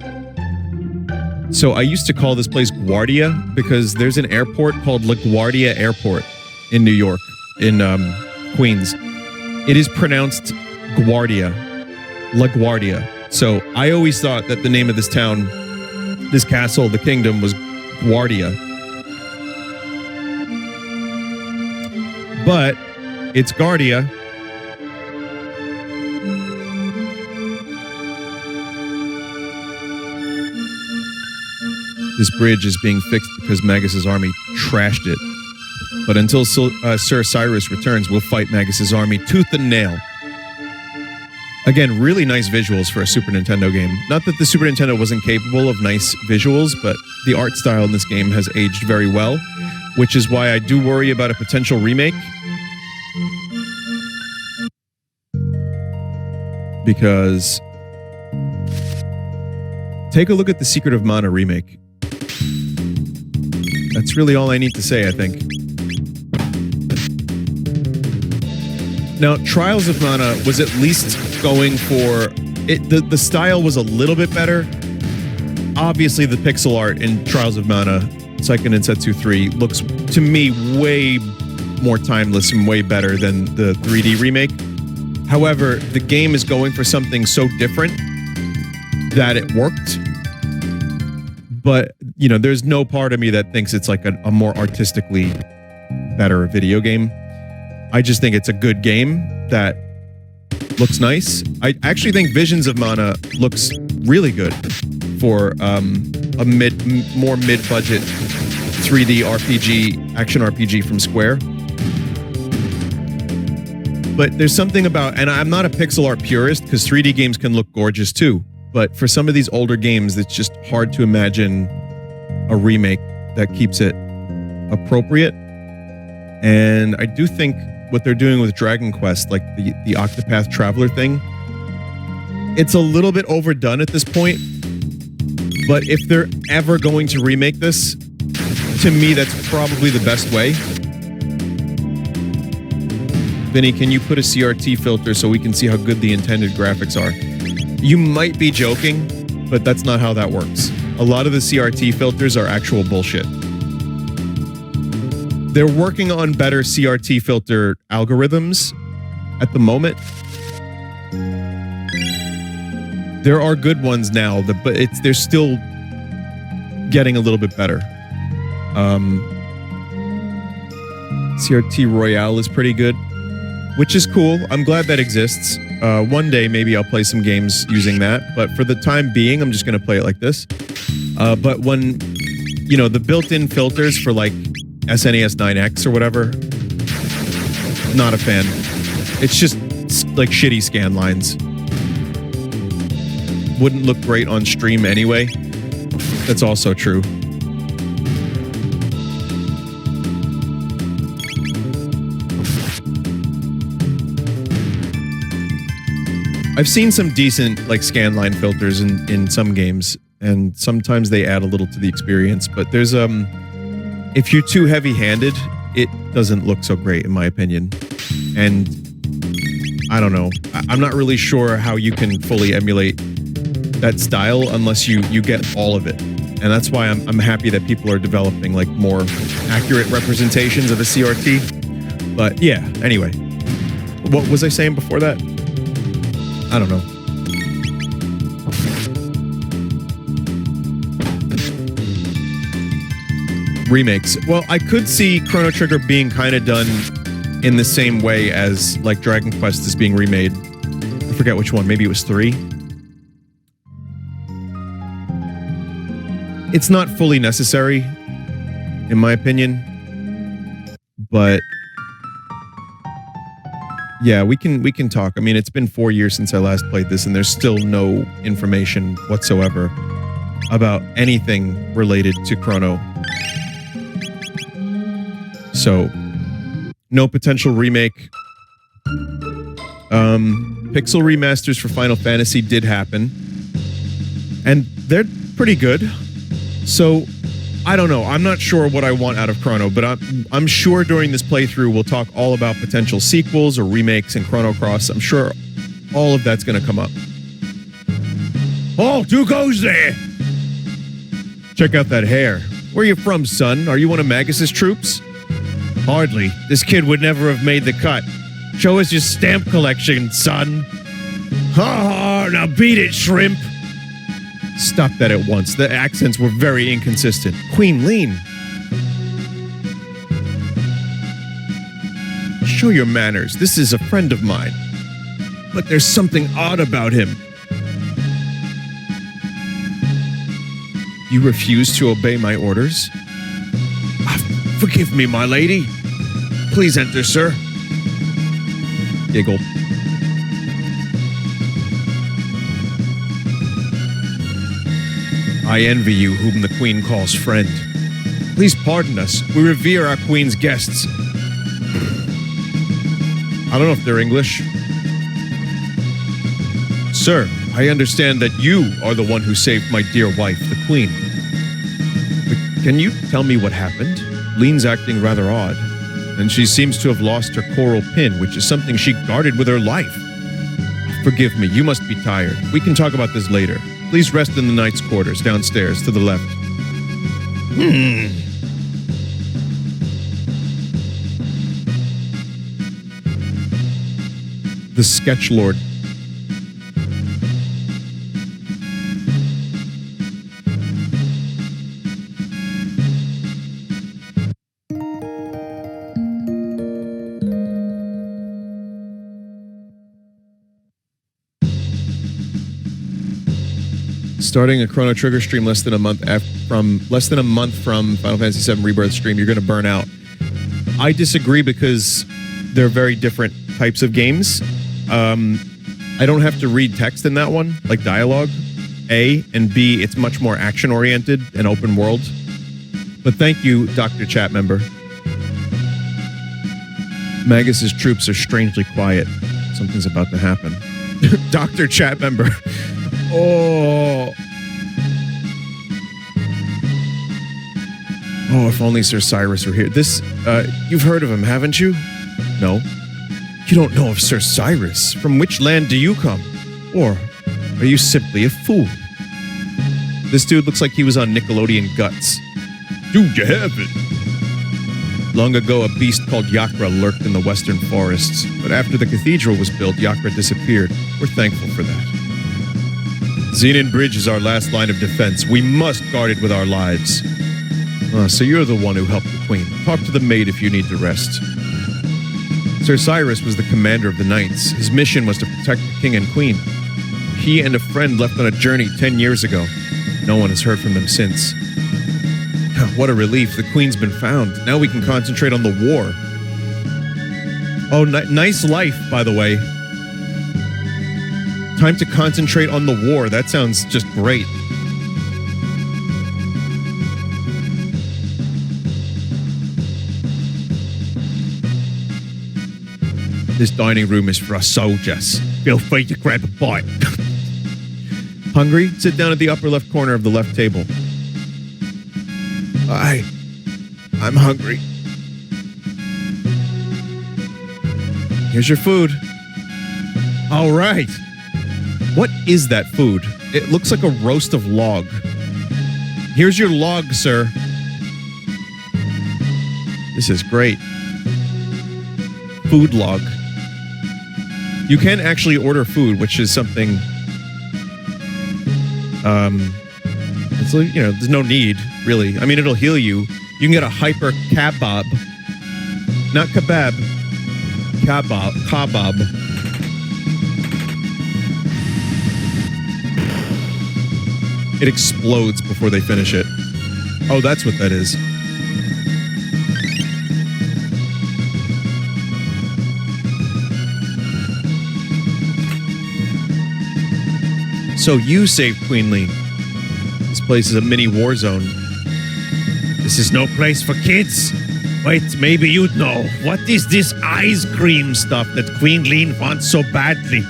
So I used to call this place Guardia because there's an airport called LaGuardia Airport in New York, in Queens. It is pronounced Guardia, LaGuardia. So I always thought that the name of this town, this castle, the kingdom, was Guardia. But it's Guardia. This bridge is being fixed because Magus's army trashed it. But until Sir Cyrus returns, we'll fight Magus's army tooth and nail. Again, really nice visuals for a Super Nintendo game. Not that the Super Nintendo wasn't capable of nice visuals, but the art style in this game has aged very well, which is why I do worry about a potential remake. Because take a look at the Secret of Mana remake. That's really all I need to say, I think. Now, Trials of Mana was at least going for it. The style was a little bit better. Obviously, the pixel art in Trials of Mana, Seiken Densetsu 3, looks to me way more timeless and way better than the 3D remake. However, the game is going for something so different that it worked. But, you know, there's no part of me that thinks it's like a more artistically better video game. I just think it's a good game that looks nice. I actually think Visions of Mana looks really good for a more mid-budget 3D RPG, action RPG from Square. But there's something about, and I'm not a pixel art purist because 3D games can look gorgeous too, but for some of these older games, it's just hard to imagine a remake that keeps it appropriate. And I do think what they're doing with Dragon Quest, like the Octopath Traveler thing, it's a little bit overdone at this point. But if they're ever going to remake this, to me, that's probably the best way. Vinny, can you put a CRT filter so we can see how good the intended graphics are? You might be joking, but that's not how that works. A lot of the CRT filters are actual bullshit. They're working on better CRT filter algorithms at the moment. There are good ones now, but they're still getting a little bit better. CRT Royale is pretty good, which is cool. I'm glad that exists. One day, maybe I'll play some games using that. But for the time being, I'm just going to play it like this. But when, you know, the built-in filters for like SNES 9X or whatever, not a fan. It's just like shitty scan lines. Wouldn't look great on stream anyway. That's also true. I've seen some decent like scan line filters in some games, and sometimes they add a little to the experience, but there's if you're too heavy-handed, it doesn't look so great in my opinion. And I don't know. I'm not really sure how you can fully emulate that style unless you get all of it. And that's why I'm happy that people are developing like more accurate representations of a CRT. But yeah, anyway. What was I saying before that? I don't know. Remakes. Well, I could see Chrono Trigger being kind of done in the same way as like Dragon Quest is being remade. I forget which one. Maybe it was 3. It's not fully necessary, in my opinion. But yeah, we can talk. I mean, it's been 4 years since I last played this, and there's still no information whatsoever about anything related to Chrono. So, no potential remake. Pixel remasters for Final Fantasy did happen, and they're pretty good. So, I don't know. I'm not sure what I want out of Chrono, but I'm sure during this playthrough we'll talk all about potential sequels or remakes and Chrono Cross. I'm sure all of that's going to come up. Oh, who goes there? Check out that hair. Where are you from, son? Are you one of Magus's troops? Hardly. This kid would never have made the cut. Show us your stamp collection, son. Ha ha, now beat it, shrimp. Stop that at once. The accents were very inconsistent. Queen Lean. Show your manners. This is a friend of mine. But there's something odd about him. You refuse to obey my orders? Forgive me, my lady. Please enter, sir. Giggle. I envy you whom the queen calls friend. Please pardon us. We revere our queen's guests. I don't know if they're English. Sir, I understand that you are the one who saved my dear wife, the queen. But can you tell me what happened? Lean's acting rather odd, and she seems to have lost her coral pin, which is something she guarded with her life. Forgive me, you must be tired. We can talk about this later. Please rest in the knight's quarters, downstairs, to the left. The Sketch Lord. Starting a Chrono Trigger stream less than a month from Final Fantasy VII Rebirth stream, you're going to burn out. I disagree because they're very different types of games. I don't have to read text in that one, like dialogue. A, and B, it's much more action-oriented and open world. But thank you, Dr. Chat member. Magus's troops are strangely quiet. Something's about to happen. Dr. Chat member. Oh, if only Sir Cyrus were here. You've heard of him, haven't you? No. You don't know of Sir Cyrus. From which land do you come? Or are you simply a fool? This dude looks like he was on Nickelodeon Guts. Do you have it? Long ago, a beast called Yakra lurked in the western forests, but after the cathedral was built, Yakra disappeared. We're thankful for that. Xenon Bridge is our last line of defense. We must guard it with our lives. So you're the one who helped the queen. Talk to the maid if you need to rest. Sir Cyrus was the commander of the knights. His mission was to protect the king and queen. He and a friend left on a journey 10 years ago. No one has heard from them since. What a relief. The queen's been found. Now we can concentrate on the war. Oh, nice life, by the way. Time to concentrate on the war. That sounds just great. This dining room is for us soldiers. Feel free to grab a bite. Hungry? Sit down at the upper left corner of the left table. I'm hungry. Here's your food. All right. What is that food? It looks like a roast of log. Here's your log, sir. This is great. Food log. You can actually order food, which is something... it's like, you know, there's no need, really. I mean, it'll heal you. You can get a hyper kebab. Not kebab. Kebab. It explodes before they finish it. Oh, that's what that is. So you saved Queen Lean. This place is a mini war zone. This is no place for kids. Wait, maybe you'd know. What is this ice cream stuff that Queen Lean wants so badly?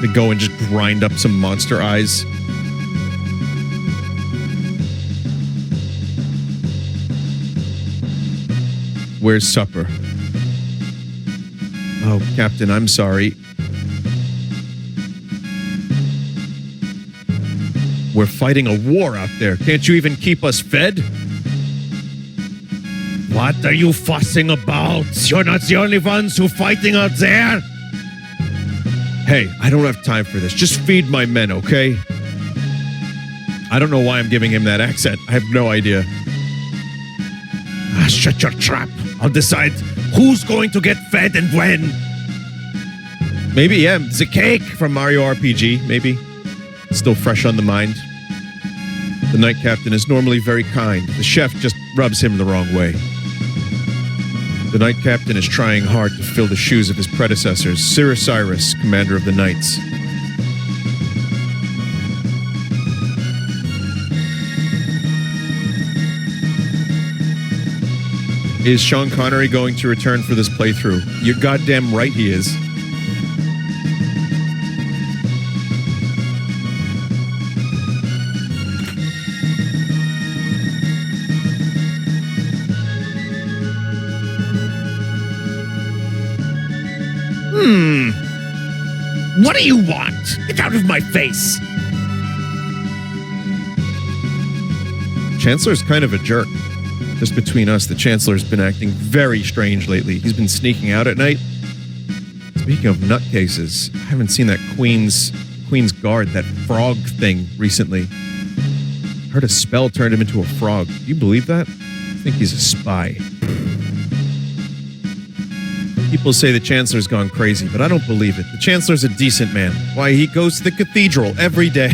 They go and just grind up some monster eyes. Where's supper? Oh, Captain, I'm sorry. We're fighting a war out there. Can't you even keep us fed? What are you fussing about? You're not the only ones who are fighting out there. Hey, I don't have time for this. Just feed my men, okay? I don't know why I'm giving him that accent. I have no idea. Shut your trap. I'll decide who's going to get fed and when. Maybe, yeah, it's a cake from Mario RPG, maybe. Still fresh on the mind. The Knight Captain is normally very kind. The chef just rubs him the wrong way. The Knight Captain is trying hard to fill the shoes of his predecessors, Sir Cyrus, commander of the Knights. Is Sean Connery going to return for this playthrough? You're goddamn right he is. What do you want? Get out of my face! Chancellor's kind of a jerk. Just between us, the Chancellor's been acting very strange lately. He's been sneaking out at night. Speaking of nutcases, I haven't seen that Queen's Guard, that frog thing, recently. Heard a spell turned him into a frog. Do you believe that? I think he's a spy. People say the Chancellor's gone crazy, but I don't believe it. The Chancellor's a decent man. Why, he goes to the cathedral every day.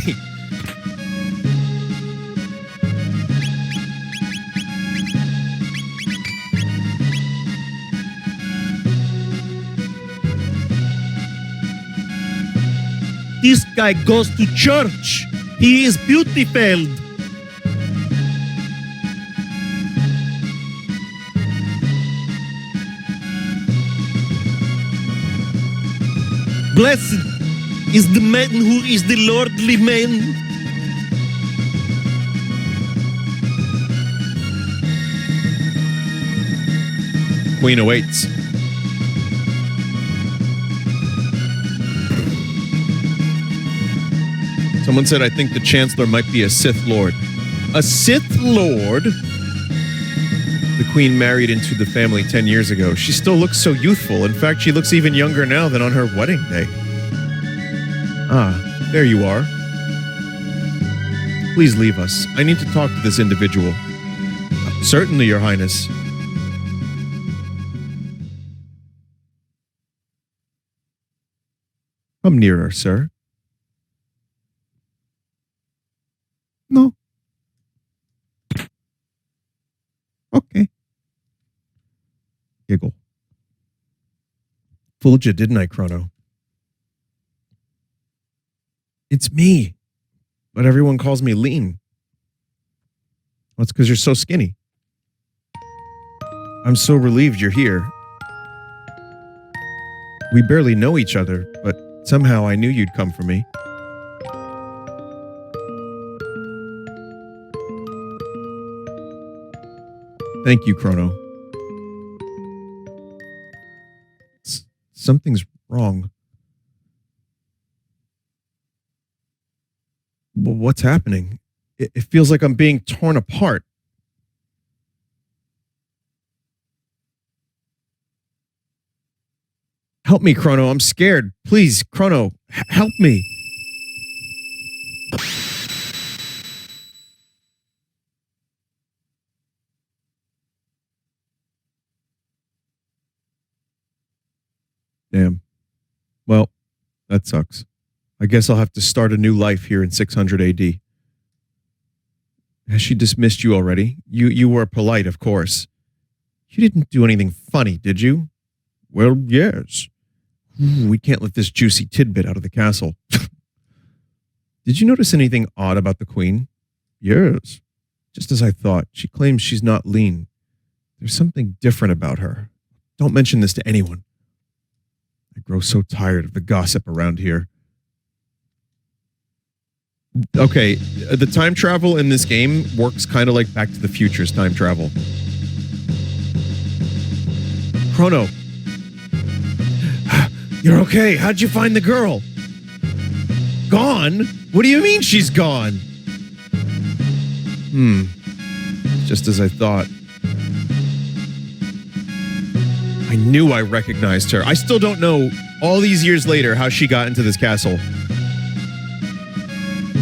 This guy goes to church. He is beautiful. Blessed is the man who is the lordly man. Queen awaits. Someone said, I think the Chancellor might be a Sith Lord. A Sith Lord? The Queen married into the family 10 years ago. She still looks so youthful. In fact, she looks even younger now than on her wedding day. Ah, there you are. Please leave us. I need to talk to this individual. Certainly, Your Highness. Come nearer, sir. No. Okay. Giggle. Fooled you, didn't I, Chrono? It's me. But everyone calls me lean. Well, it's because you're so skinny. I'm so relieved you're here. We barely know each other, but somehow I knew you'd come for me. Thank you, Chrono. Something's wrong. What's happening? It feels like I'm being torn apart. Help me, Chrono. I'm scared. Please, Chrono, help me. Damn. Well, that sucks. I guess I'll have to start a new life here in 600 AD. Has she dismissed you already? You were polite, of course. You didn't do anything funny, did you? Well, yes. We can't let this juicy tidbit out of the castle. Did you notice anything odd about the Queen? Yes. Just as I thought. She claims she's not lean. There's something different about her. Don't mention this to anyone. I grow so tired of the gossip around here. Okay, the time travel in this game works kind of like Back to the Future's time travel. Chrono. You're okay. How'd you find the girl? Gone? What do you mean she's gone? Just as I thought. I knew I recognized her. I still don't know, all these years later, how she got into this castle.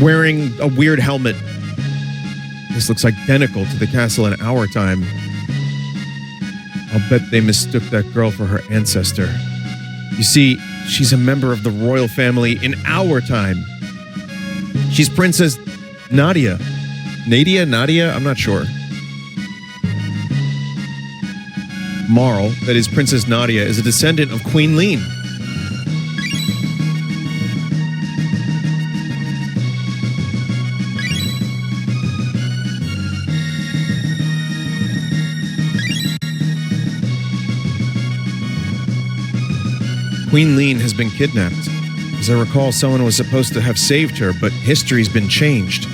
Wearing a weird helmet. This looks identical to the castle in our time. I'll bet they mistook that girl for her ancestor. You see, she's a member of the royal family in our time. She's Princess Nadia. Nadia? I'm not sure. Marl, that is Princess Nadia, is a descendant of Queen Lean. Queen Lean has been kidnapped. As I recall, someone was supposed to have saved her, but history's been changed.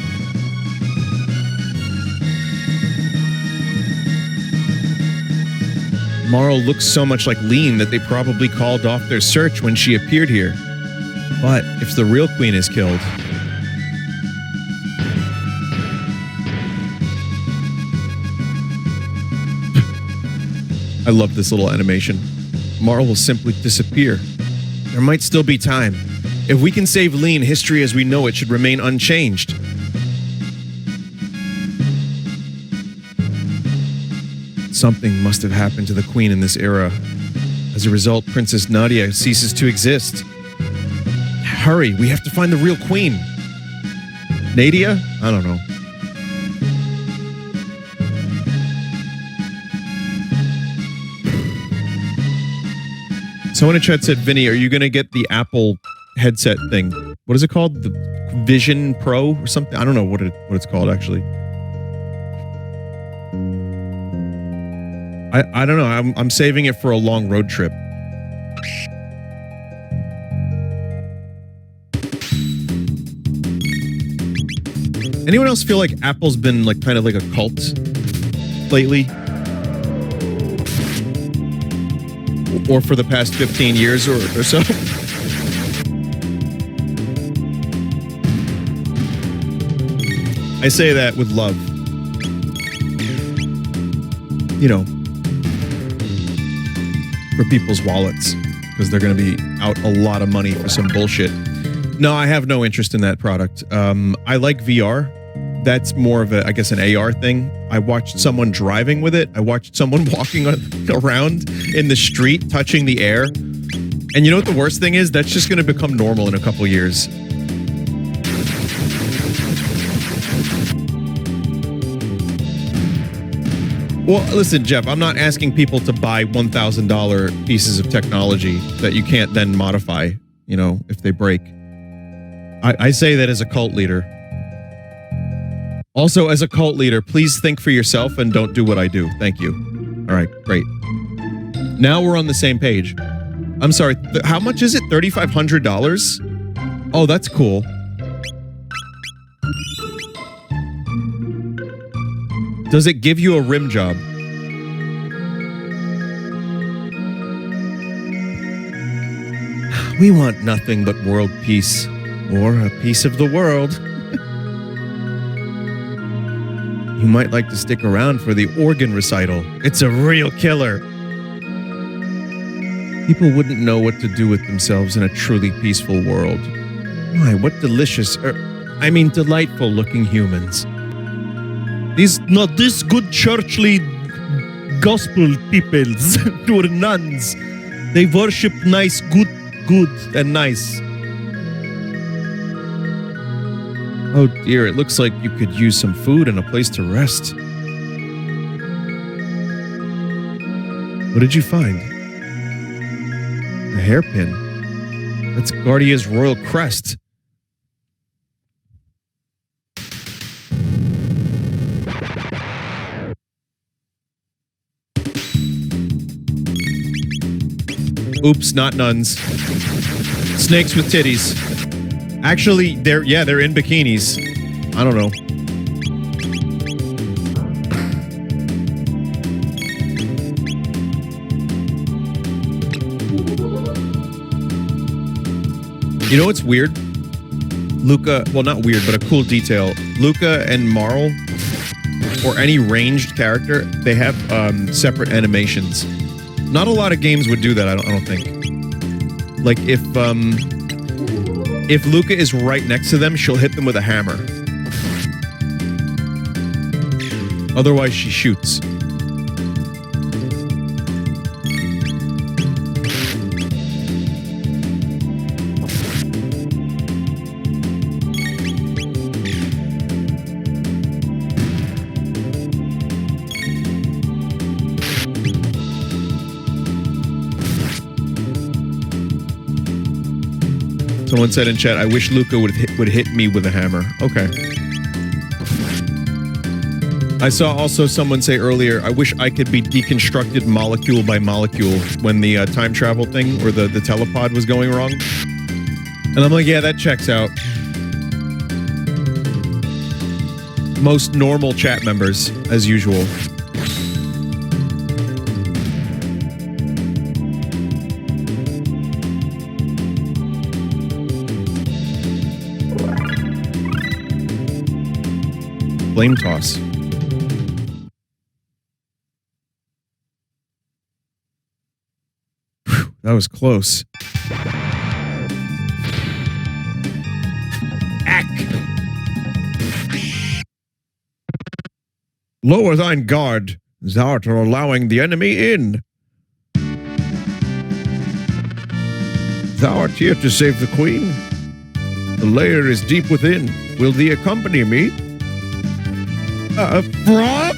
Marl looks so much like Lean that they probably called off their search when she appeared here. But if the real queen is killed... I love this little animation. Marl will simply disappear. There might still be time. If we can save Lean, history as we know it should remain unchanged. Something must have happened to the queen in this era. As a result, Princess Nadia ceases to exist. Hurry, we have to find the real queen. Nadia? I don't know. Someone in chat said, Vinny, are you going to get the Apple headset thing? What is it called? The Vision Pro or something? I don't know what it's called, actually. I don't know. I'm saving it for a long road trip. Anyone else feel like Apple's been like kind of like a cult lately? Or for the past 15 years or so? I say that with love. You know, for people's wallets, because they're going to be out a lot of money for some bullshit. No, I have no interest in that product. I like VR. That's more of a, I guess, an AR thing. I watched someone driving with it. I watched someone walking around in the street, touching the air. And you know what the worst thing is? That's just going to become normal in a couple years. Well, listen, Jeff, I'm not asking people to buy $1,000 pieces of technology that you can't then modify, you know, if they break. I say that as a cult leader. Also, as a cult leader, please think for yourself and don't do what I do. Thank you. All right, great. Now we're on the same page. I'm sorry, how much is it? $3,500? Oh, that's cool. Does it give you a rim job? We want nothing but world peace. Or a piece of the world. You might like to stick around for the organ recital. It's a real killer. People wouldn't know what to do with themselves in a truly peaceful world. My, what delicious, delightful looking humans. These not this good churchly gospel peoples who are nuns. They worship nice, good and nice. Oh dear, it looks like you could use some food and a place to rest. What did you find? A hairpin. That's Guardia's royal crest. Oops, not nuns. Snakes with titties. Actually, they're in bikinis. I don't know. You know what's weird? Luca, well, not weird, but a cool detail. Luca and Marl, or any ranged character, they have separate animations. Not a lot of games would do that, I don't think. Like if Luca is right next to them, she'll hit them with a hammer. Otherwise, she shoots. Someone said in chat, I wish Luca would hit me with a hammer. Okay. I saw also someone say earlier, I wish I could be deconstructed molecule by molecule when the time travel thing or the telepod was going wrong. And I'm like, yeah, that checks out. Most normal chat members, as usual. Flame toss. Whew, that was close. Lower thine guard, thou art allowing the enemy in. Thou art here to save the queen. The lair is deep within. Will thee accompany me? Frog?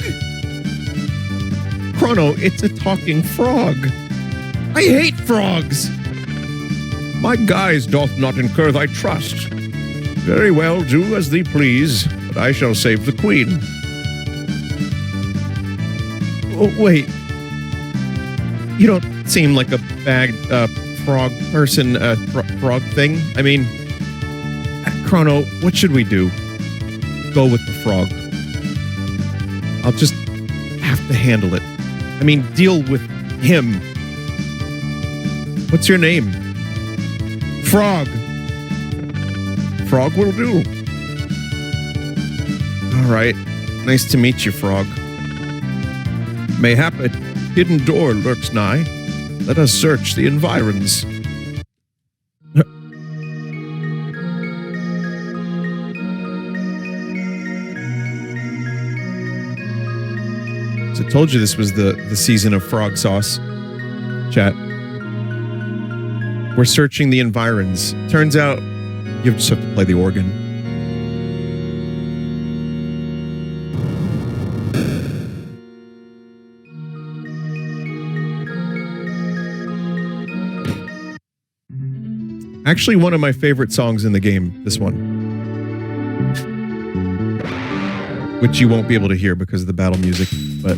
Chrono, it's a talking frog. I hate frogs. My guise doth not incur thy trust. Very well, do as thee please, but I shall save the queen. Oh, wait. You don't seem like a bad frog person, frog thing. I mean, Chrono, what should we do? Go with the frog. I'll just have to handle it. I mean, deal with him. What's your name? Frog. Frog will do. All right. Nice to meet you, Frog. Mayhap a hidden door lurks nigh. Let us search the environs. So I told you this was the season of frog sauce. Chat. We're searching the environs. Turns out you just have to play the organ. Actually, one of my favorite songs in the game, this one. Which you won't be able to hear because of the battle music, but...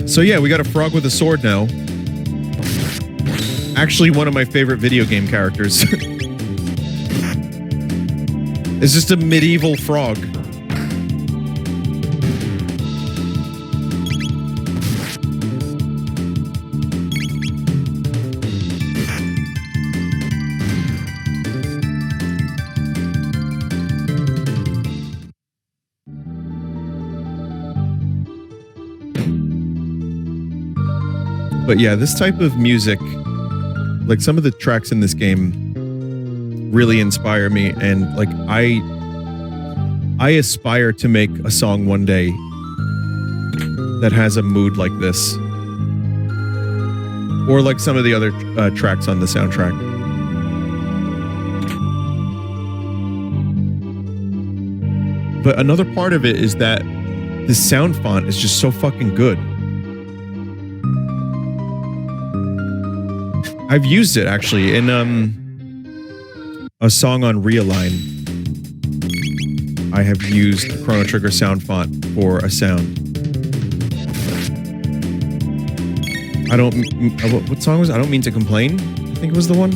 So yeah, we got a frog with a sword now. Actually, one of my favorite video game characters. It's just a medieval frog. But yeah, this type of music, like some of the tracks in this game really inspire me, and like I aspire to make a song one day that has a mood like this. Or like some of the other tracks on the soundtrack. But another part of it is that the sound font is just so fucking good. I've used it actually in a song on Realign. I have used the Chrono Trigger sound font for a sound. I don't. What song was it? I Don't Mean to Complain? I think it was the one.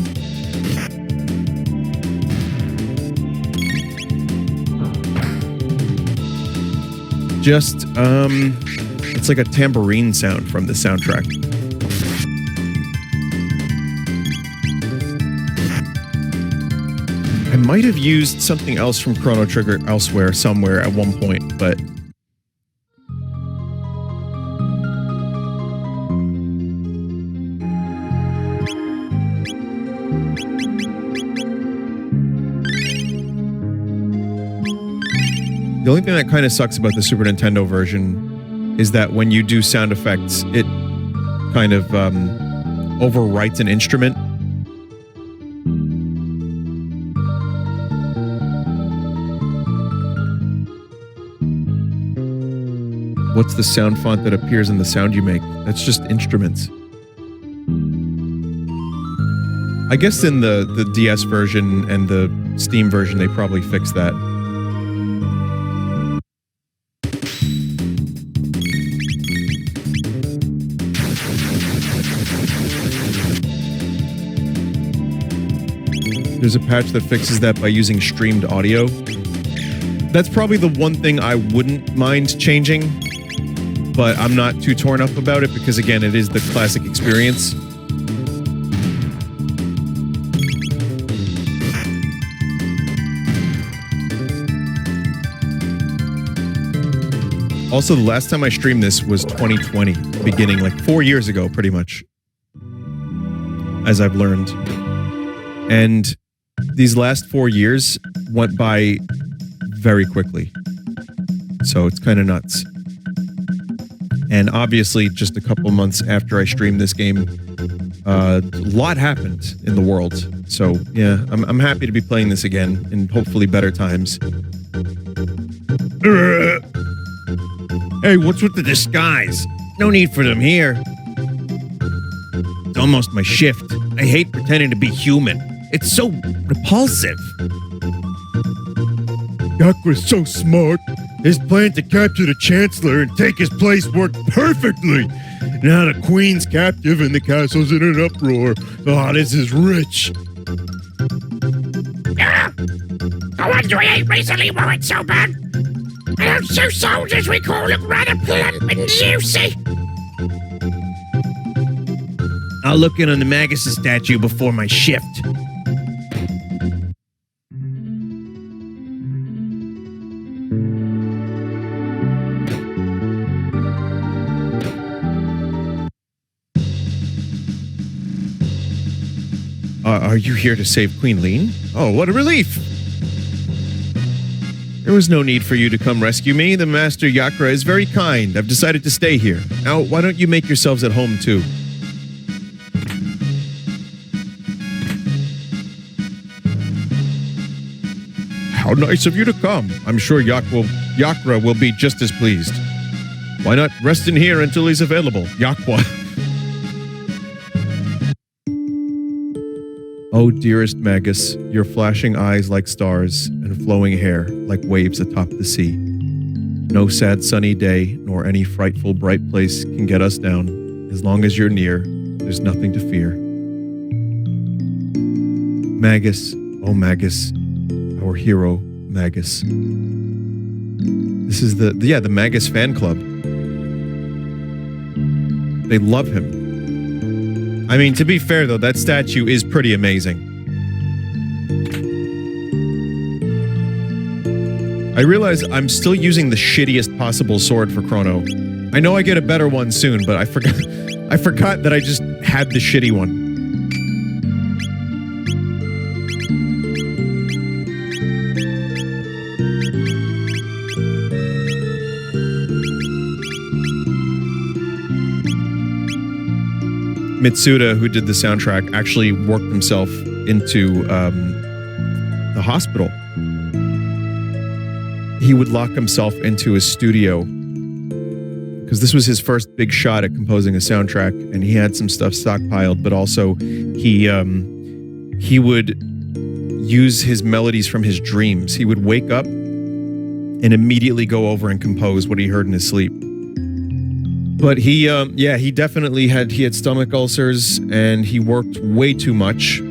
Just it's like a tambourine sound from the soundtrack. I might have used something else from Chrono Trigger elsewhere, somewhere at one point, but... The only thing that kind of sucks about the Super Nintendo version is that when you do sound effects, it kind of overwrites an instrument. What's the sound font that appears in the sound you make? That's just instruments. I guess in the DS version and the Steam version, they probably fixed that. There's a patch that fixes that by using streamed audio. That's probably the one thing I wouldn't mind changing, but I'm not too torn up about it because, again, it is the classic experience. Also, the last time I streamed this was 2020, beginning like 4 years ago, pretty much, as I've learned. And these last 4 years went by very quickly. So it's kind of nuts. And obviously, just a couple months after I streamed this game, a lot happened in the world. So yeah, I'm happy to be playing this again in hopefully better times. Hey, what's with the disguise? No need for them here. It's almost my shift. I hate pretending to be human. It's so repulsive. Yakra's so smart. His plan to capture the Chancellor and take his place worked perfectly. Now the Queen's captive and the castle's in an uproar. Oh, this is rich. No wonder I ate recently where it's so bad. And those two soldiers we call look rather plump and juicy. I'll look in on the Magus statue before my shift. Are you here to save Queen Lean? Oh, what a relief! There was no need for you to come rescue me. The Master Yakra is very kind. I've decided to stay here. Now, why don't you make yourselves at home, too? How nice of you to come. I'm sure Yakra will be just as pleased. Why not rest in here until he's available? Yakwa. Oh, dearest Magus, your flashing eyes like stars and flowing hair like waves atop the sea. No sad sunny day nor any frightful bright place can get us down. As long as you're near, there's nothing to fear. Magus, oh Magus, our hero, Magus. This is the Magus fan club. They love him. I mean, to be fair, though, that statue is pretty amazing. I realize I'm still using the shittiest possible sword for Chrono. I know I get a better one soon, but I forgot that I just had the shitty one. Mitsuda, who did the soundtrack, actually worked himself into the hospital. He would lock himself into his studio because this was his first big shot at composing a soundtrack, and he had some stuff stockpiled, but also he would use his melodies from his dreams. He would wake up and immediately go over and compose what he heard in his sleep. But he definitely had stomach ulcers and he worked way too much.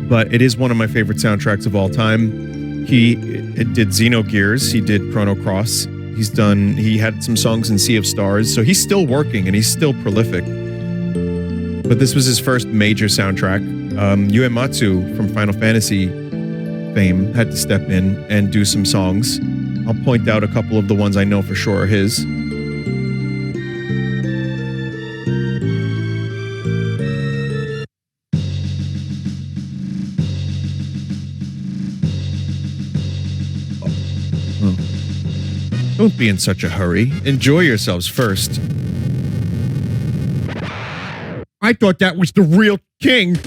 But it is one of my favorite soundtracks of all time. He did Xenogears, he did Chrono Cross, he had some songs in Sea of Stars, so he's still working and he's still prolific. But this was his first major soundtrack. Uematsu from Final Fantasy fame had to step in and do some songs. I'll point out a couple of the ones I know for sure are his. Don't be in such a hurry. Enjoy yourselves first. I thought that was the real king.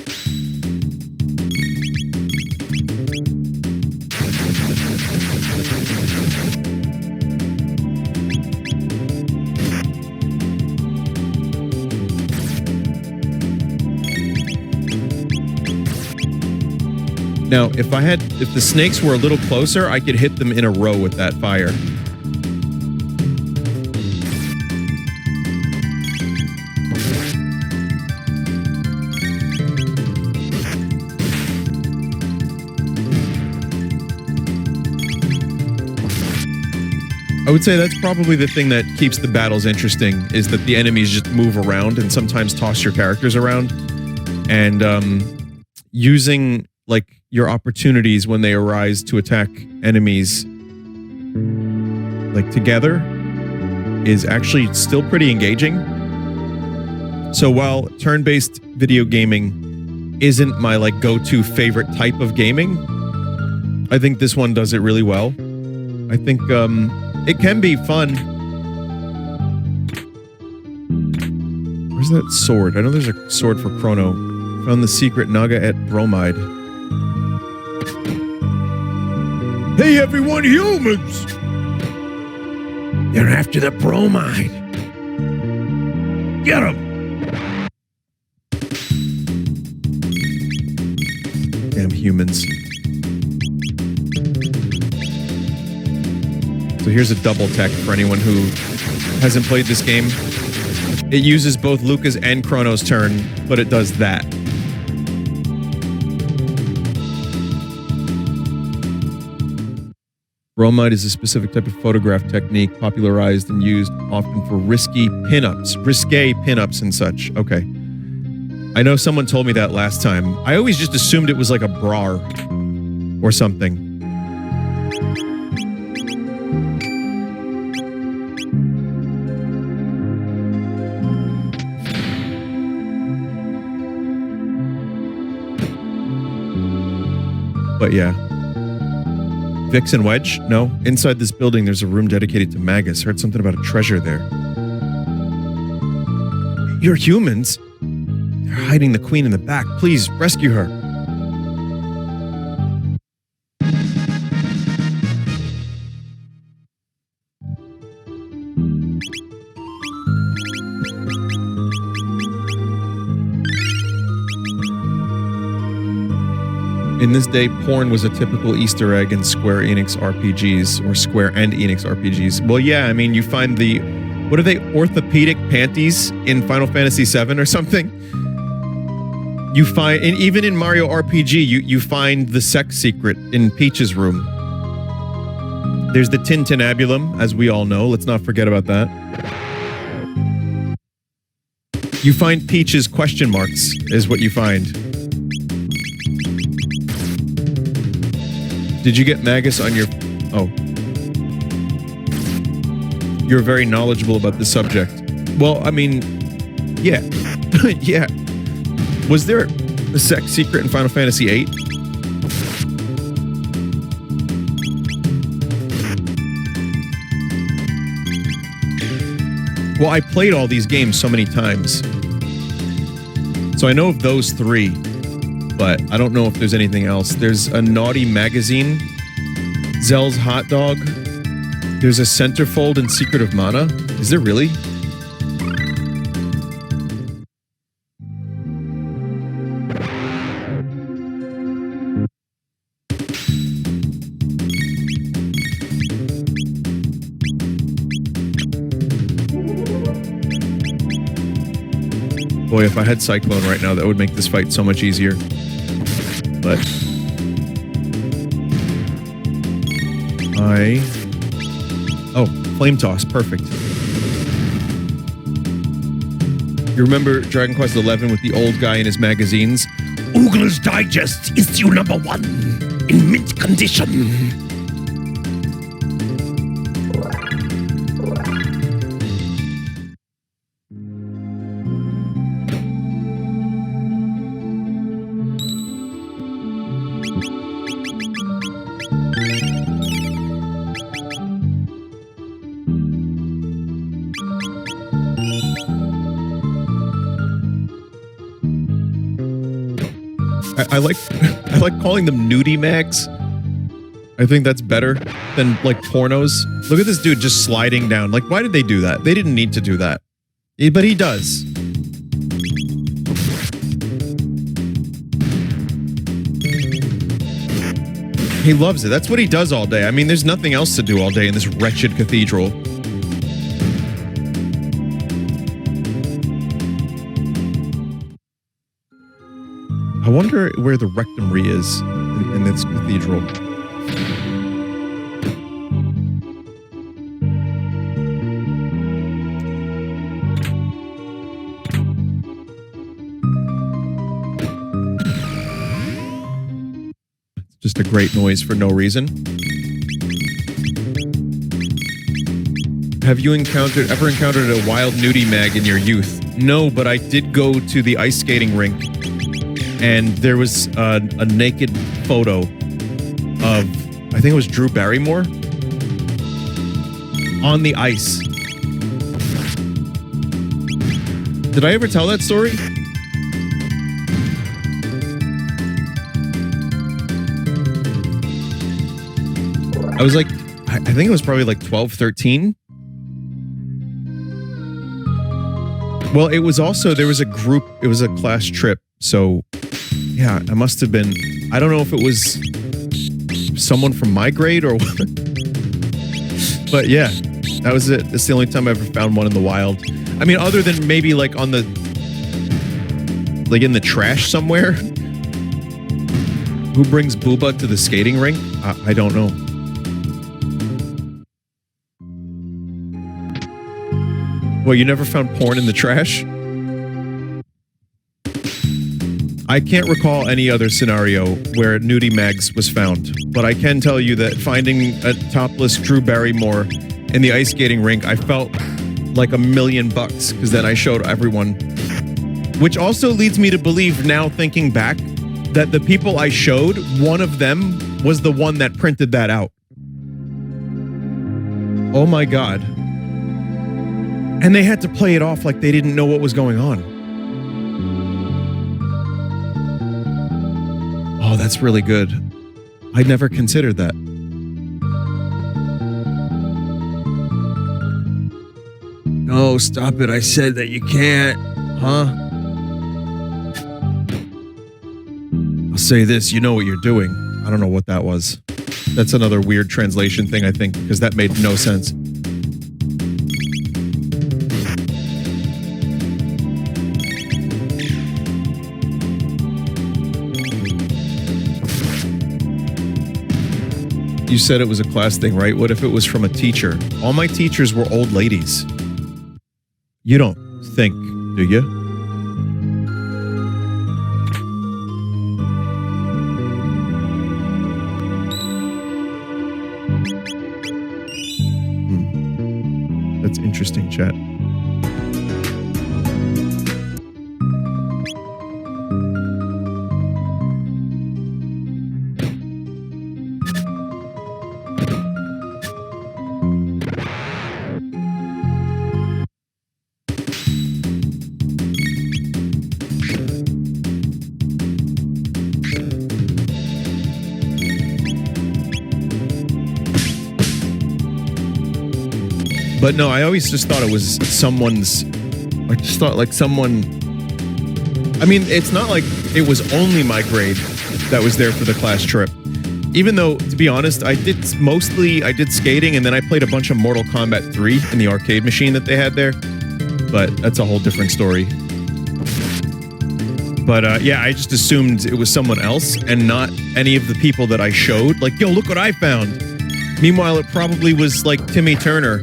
Now, if the snakes were a little closer, I could hit them in a row with that fire. I would say that's probably the thing that keeps the battles interesting, is that the enemies just move around and sometimes toss your characters around. And using like your opportunities when they arise to attack enemies like together is actually still pretty engaging. So while turn-based video gaming isn't my like go-to favorite type of gaming, I think this one does it really well. I think it can be fun. Where's that sword? I know there's a sword for Chrono. Found the secret Naga at Bromide. Hey everyone, humans! They're after the bromide. Get 'em! Damn humans. So here's a double tech for anyone who hasn't played this game. It uses both Luca's and Chrono's turn, but it does that. Bromide is a specific type of photograph technique popularized and used often for risque pinups and such. Okay. I know someone told me that last time. I always just assumed it was like a brar or something. But yeah. Vix and Wedge? No. Inside this building, there's a room dedicated to Magus. Heard something about a treasure there. You're humans? They're hiding the queen in the back. Please, rescue her. In this day, porn was a typical Easter egg in Square Enix RPGs, or Square and Enix RPGs. Well, yeah, I mean, you find the, what are they, orthopedic panties in Final Fantasy VII or something? You find, and even in Mario RPG, you find the sex secret in Peach's room. There's the tintinnabulum, as we all know. Let's not forget about that. You find Peach's question marks, is what you find. Did you get Magus on your... Oh. You're very knowledgeable about the subject. Well, I mean... Yeah. Yeah. Was there a sex secret in Final Fantasy VIII? Well, I played all these games so many times. So I know of those three. But I don't know if there's anything else. There's a Naughty Magazine, Zell's Hot Dog. There's a Centerfold in Secret of Mana. Is there really? Boy, if I had Cyclone right now, that would make this fight so much easier. But oh, Flame Toss, perfect. You remember Dragon Quest XI with the old guy in his magazines? Oogler's Digest is issue #1 in mint condition. I like calling them nudie mags. I think that's better than like pornos. Look at this dude just sliding down. Like, why did they do that? They didn't need to do that. But he does. He loves it. That's what he does all day. I mean, there's nothing else to do all day in this wretched cathedral. I wonder where the rectory is in this cathedral. Just a great noise for no reason. Have you ever encountered a wild nudie mag in your youth? No, but I did go to the ice skating rink, and there was a naked photo of, I think it was Drew Barrymore, on the ice. Did I ever tell that story? I was like, I think it was probably like 12, 13. Well, it was also, there was a group, it was a class trip. So, yeah, I must have been, I don't know if it was someone from my grade or what. But yeah, that was it. That's the only time I ever found one in the wild. I mean, other than maybe like on the, like in the trash somewhere. Who brings Booba to the skating rink? I don't know. Well, you never found porn in the trash? I can't recall any other scenario where nudie mags was found, but I can tell you that finding a topless Drew Barrymore in the ice skating rink, I felt like $1 million because then I showed everyone. Which also leads me to believe now, thinking back, that the people I showed, one of them was the one that printed that out. Oh my God. And they had to play it off like they didn't know what was going on. Oh, that's really good. I never considered that. No, stop it. I said that you can't. Huh? I'll say this. You know what you're doing. I don't know what that was. That's another weird translation thing, I think, because that made no sense. You said it was a class thing, right? What if it was from a teacher? All my teachers were old ladies. You don't think, do you? That's interesting, chat. But no, I always just thought it was someone's, I just thought like someone, I mean, it's not like it was only my grade that was there for the class trip. Even though, to be honest, I did skating and then I played a bunch of Mortal Kombat 3 in the arcade machine that they had there. But that's a whole different story. But yeah, I just assumed it was someone else and not any of the people that I showed. Like, yo, look what I found. Meanwhile, it probably was like Timmy Turner.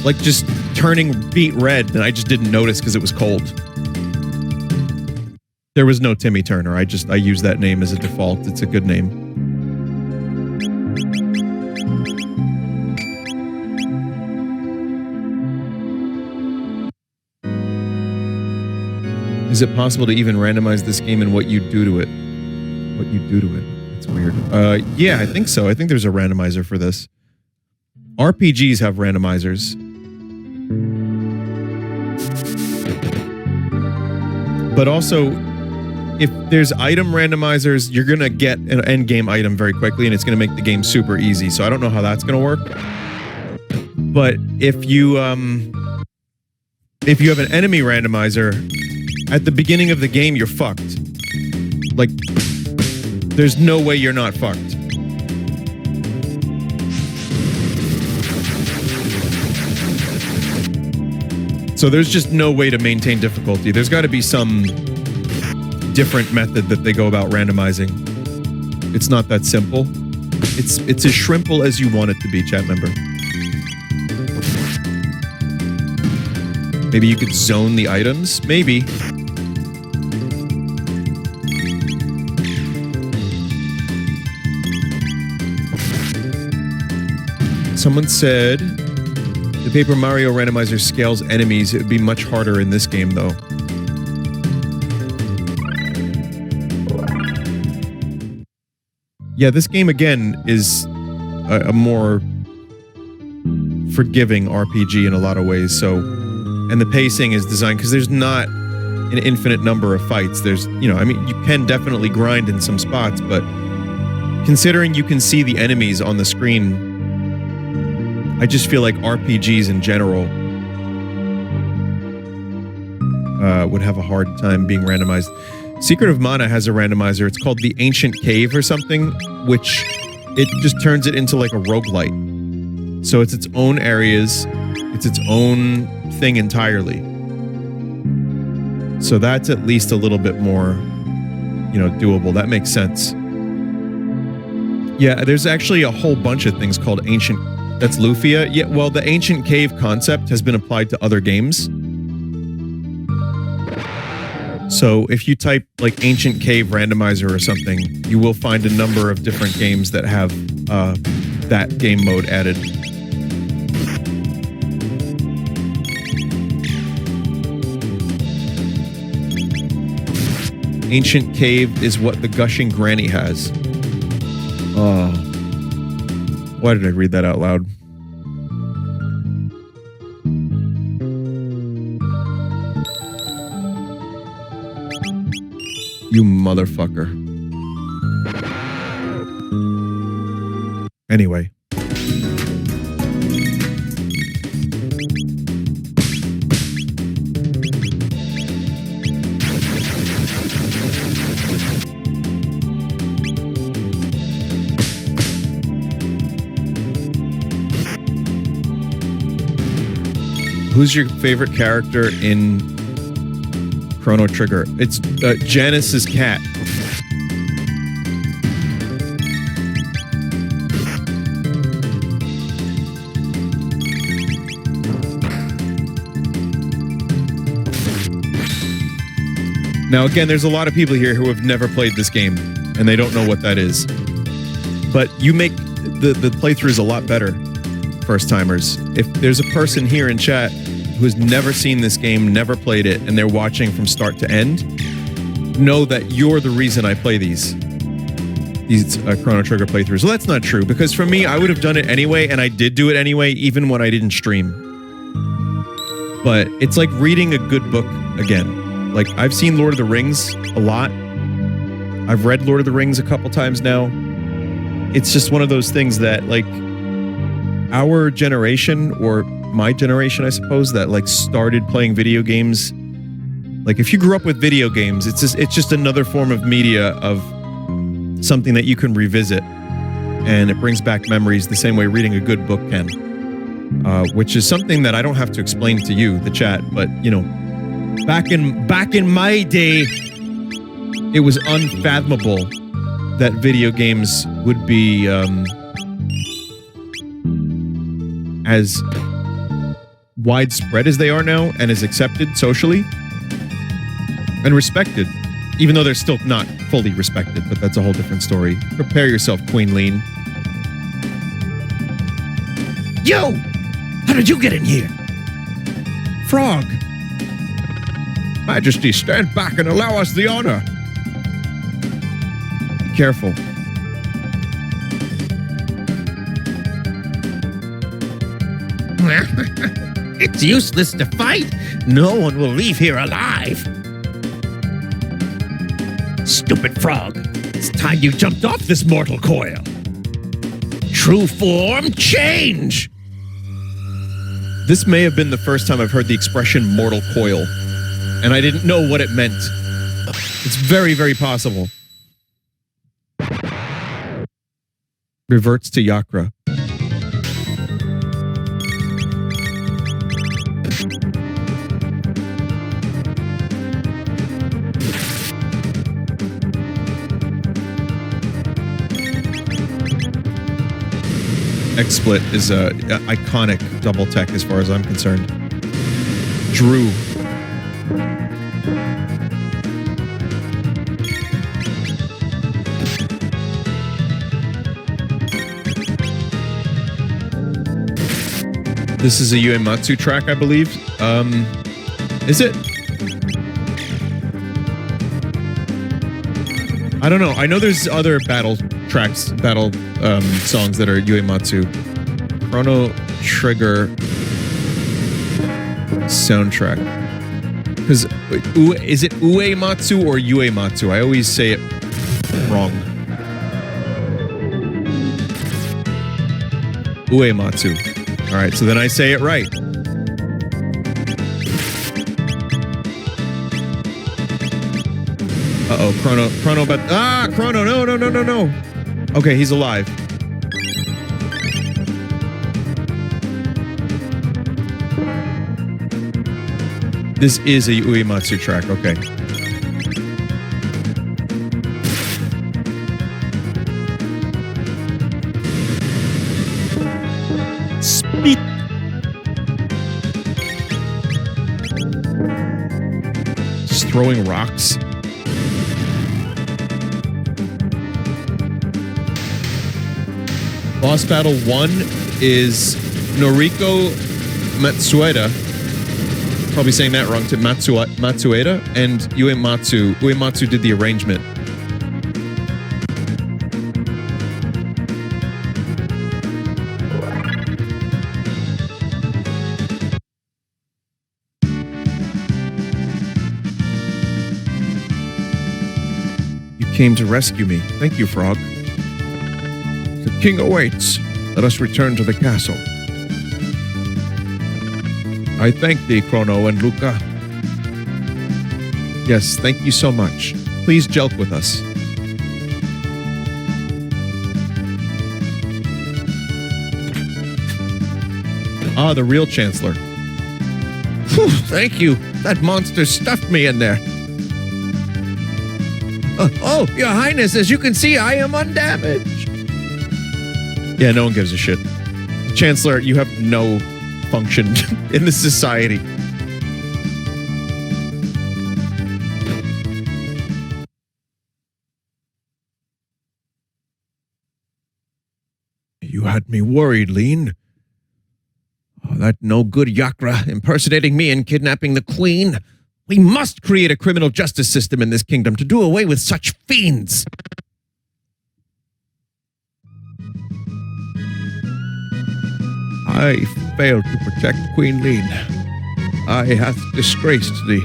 Like just turning beet red, and I just didn't notice because it was cold. There was no Timmy Turner. I use that name as a default. It's a good name. Is it possible to even randomize this game and what you do to it? What you do to it? It's weird. Yeah, I think so. I think there's a randomizer for this. RPGs have randomizers. But also, if there's item randomizers, you're going to get an endgame item very quickly, and it's going to make the game super easy. So I don't know how that's going to work. But if you have an enemy randomizer, at the beginning of the game, you're fucked. Like, there's no way you're not fucked. So there's just no way to maintain difficulty. There's got to be some different method that they go about randomizing. It's not that simple. It's as shrimple as you want it to be, chat member. Maybe you could zone the items? Maybe. Someone said the Paper Mario randomizer scales enemies. It would be much harder in this game, though. Yeah, this game, again, is a more forgiving RPG in a lot of ways, so... And the pacing is designed, because there's not an infinite number of fights. There's, you know, I mean, you can definitely grind in some spots, but considering you can see the enemies on the screen, I just feel like RPGs in general would have a hard time being randomized. Secret of Mana has a randomizer. It's called the Ancient Cave or something, which it just turns it into like a roguelite. So it's its own areas. It's its own thing entirely. So that's at least a little bit more, you know, doable. That makes sense. Yeah, there's actually a whole bunch of things called Ancient... That's Lufia? Yeah, well, the Ancient Cave concept has been applied to other games. So if you type like Ancient Cave randomizer or something, you will find a number of different games that have that game mode added. Ancient Cave is what the Gushing Granny has. Oh. Why did I read that out loud? You motherfucker. Anyway. Who's your favorite character in Chrono Trigger? It's Janice's cat. Now, again, there's a lot of people here who have never played this game, and they don't know what that is. But you make the playthroughs a lot better, first-timers. If there's a person here in chat who's never seen this game, never played it, and they're watching from start to end, know that you're the reason I play these Chrono Trigger playthroughs. Well, that's not true, because for me, I would have done it anyway, and I did do it anyway, even when I didn't stream. But it's like reading a good book again. Like, I've seen Lord of the Rings a lot. I've read Lord of the Rings a couple times now. It's just one of those things that, like, our generation, or my generation, I suppose, that like started playing video games. Like, if you grew up with video games, it's just another form of media, of something that you can revisit, and it brings back memories the same way reading a good book can. Which is something that I don't have to explain to you, the chat, but you know, back in my day, it was unfathomable that video games would be as widespread as they are now, and as accepted socially and respected, even though they're still not fully respected, but that's a whole different story. Prepare yourself, Queen Lean. You! How did you get in here? Frog! Majesty, stand back and allow us the honor. Be careful. It's useless to fight. No one will leave here alive. Stupid frog. It's time you jumped off this mortal coil. True form, change. This may have been the first time I've heard the expression mortal coil, and I didn't know what it meant. It's very, very possible. Reverts to Yakra. XSplit is a iconic double tech as far as I'm concerned. Drew. This is a Uematsu track, I believe. Is it? I don't know. I know there's other battle tracks, songs that are Uematsu. Chrono Trigger soundtrack. Because is it Uematsu or Uematsu? I always say it wrong. Uematsu. All right, so then I say it right. Uh-oh, Chrono, but Chrono, no. Okay, he's alive. This is a Uematsu track, okay. Speed. Just throwing rocks. Boss Battle 1 is Noriko Matsueda. Probably saying that wrong, to Matsueda and Uematsu. Uematsu did the arrangement. You came to rescue me. Thank you, Frog. The king awaits. Let us return to the castle. I thank thee, Chrono and Luca. Yes, thank you so much. Please jelk with us. Ah, the real Chancellor. Whew, thank you. That monster stuffed me in there. Oh, Your Highness, as you can see, I am undamaged. Yeah, no one gives a shit. Chancellor, you have no function in this society. You had me worried, Lean. Oh, that no good Yakra impersonating me and kidnapping the queen. We must create a criminal justice system in this kingdom to do away with such fiends. I failed to protect Queen Lean. I hath disgraced thee.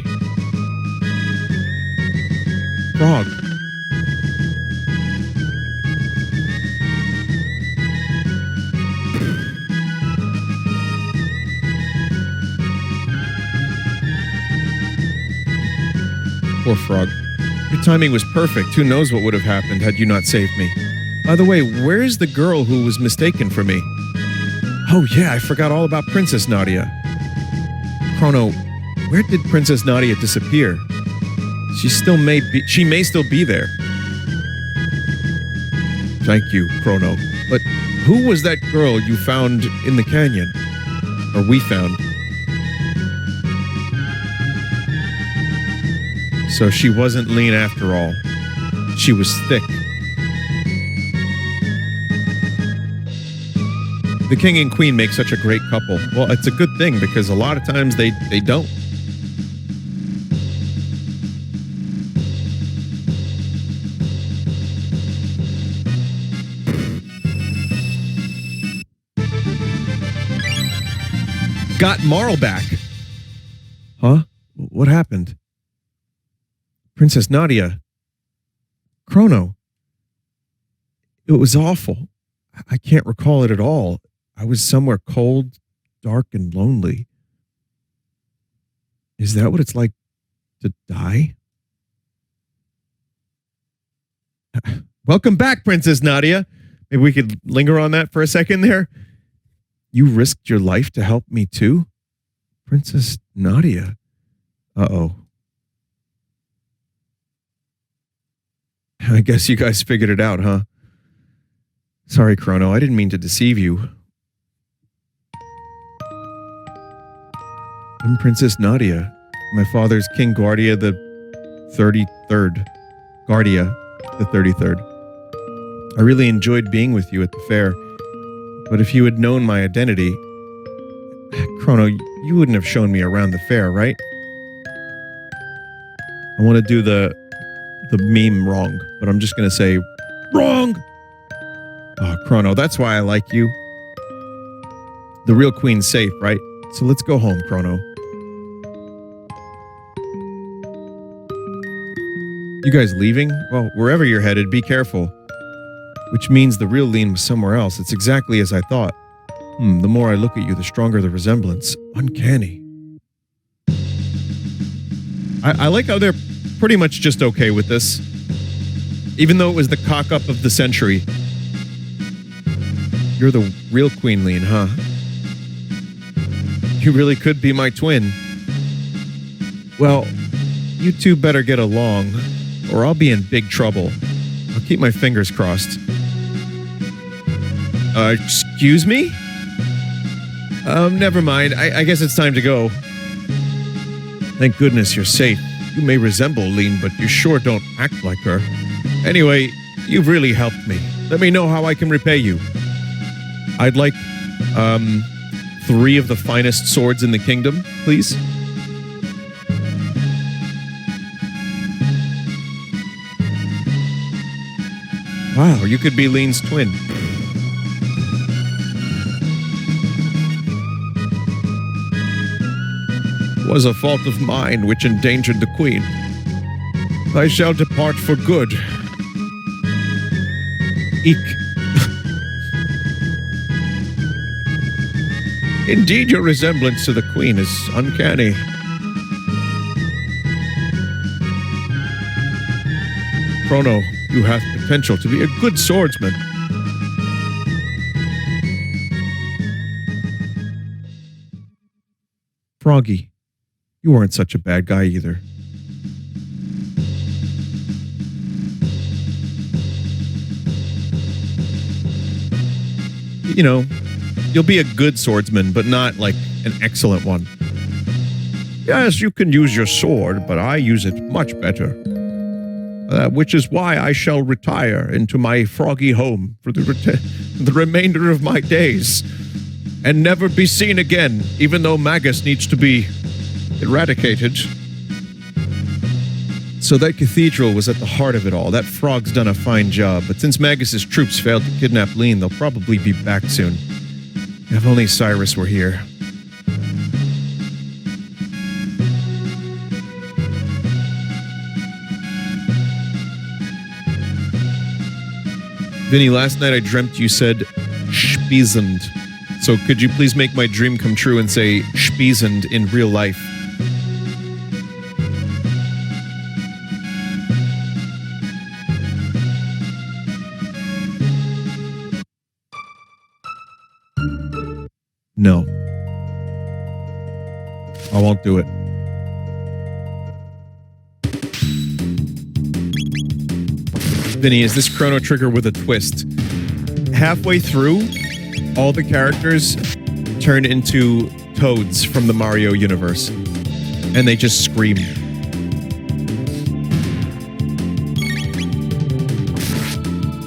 Frog. Poor Frog. Your timing was perfect. Who knows what would have happened had you not saved me. By the way, where is the girl who was mistaken for me? Oh yeah, I forgot all about Princess Nadia. Chrono, where did Princess Nadia disappear? She may still be there. Thank you, Chrono. But who was that girl you found in the canyon? Or we found? So she wasn't lean after all. She was thick. The king and queen make such a great couple. Well, it's a good thing because a lot of times they don't. Got Marl back. Huh? What happened? Princess Nadia. Chrono. It was awful. I can't recall it at all. I was somewhere cold, dark, and lonely. Is that what it's like to die? Welcome back, Princess Nadia. Maybe we could linger on that for a second there. You risked your life to help me too? Princess Nadia. Uh-oh. I guess you guys figured it out, huh? Sorry, Chrono. I didn't mean to deceive you. I'm Princess Nadia. My father's King Guardia the 33rd. Guardia the 33rd. I really enjoyed being with you at the fair, but if you had known my identity... Chrono, you wouldn't have shown me around the fair, right? I want to do the meme wrong, but I'm just going to say, wrong! Oh, Chrono, that's why I like you. The real queen's safe, right? So let's go home, Chrono. You guys leaving? Well, wherever you're headed, be careful. Which means the real Lean was somewhere else. It's exactly as I thought. The more I look at you, the stronger the resemblance. Uncanny. I like how they're pretty much just okay with this. Even though it was the cock-up of the century. You're the real Queen Lean, huh? You really could be my twin. Well, you two better get along, or I'll be in big trouble. I'll keep my fingers crossed. Excuse me? Never mind. I guess it's time to go. Thank goodness you're safe. You may resemble Lean, but you sure don't act like her. Anyway, you've really helped me. Let me know how I can repay you. I'd like, 3 of the finest swords in the kingdom, please. Wow, you could be Lean's twin. Was a fault of mine which endangered the queen. I shall depart for good. Eek. Indeed, your resemblance to the queen is uncanny. Chrono, you have potential to be a good swordsman. Froggy, you weren't such a bad guy either. You know, you'll be a good swordsman, but not like an excellent one. Yes, you can use your sword, but I use it much better. Which is why I shall retire into my froggy home for the remainder of my days and never be seen again, even though Magus needs to be eradicated. So that cathedral was at the heart of it all. That frog's done a fine job, but since Magus's troops failed to kidnap Lean, they'll probably be back soon. If only Cyrus were here. Vinny, last night I dreamt you said Spiesend. So could you please make my dream come true and say Spiesend in real life? No. I won't do it. Vinny, is this Chrono Trigger with a twist? Halfway through, all the characters turn into toads from the Mario universe. And they just scream.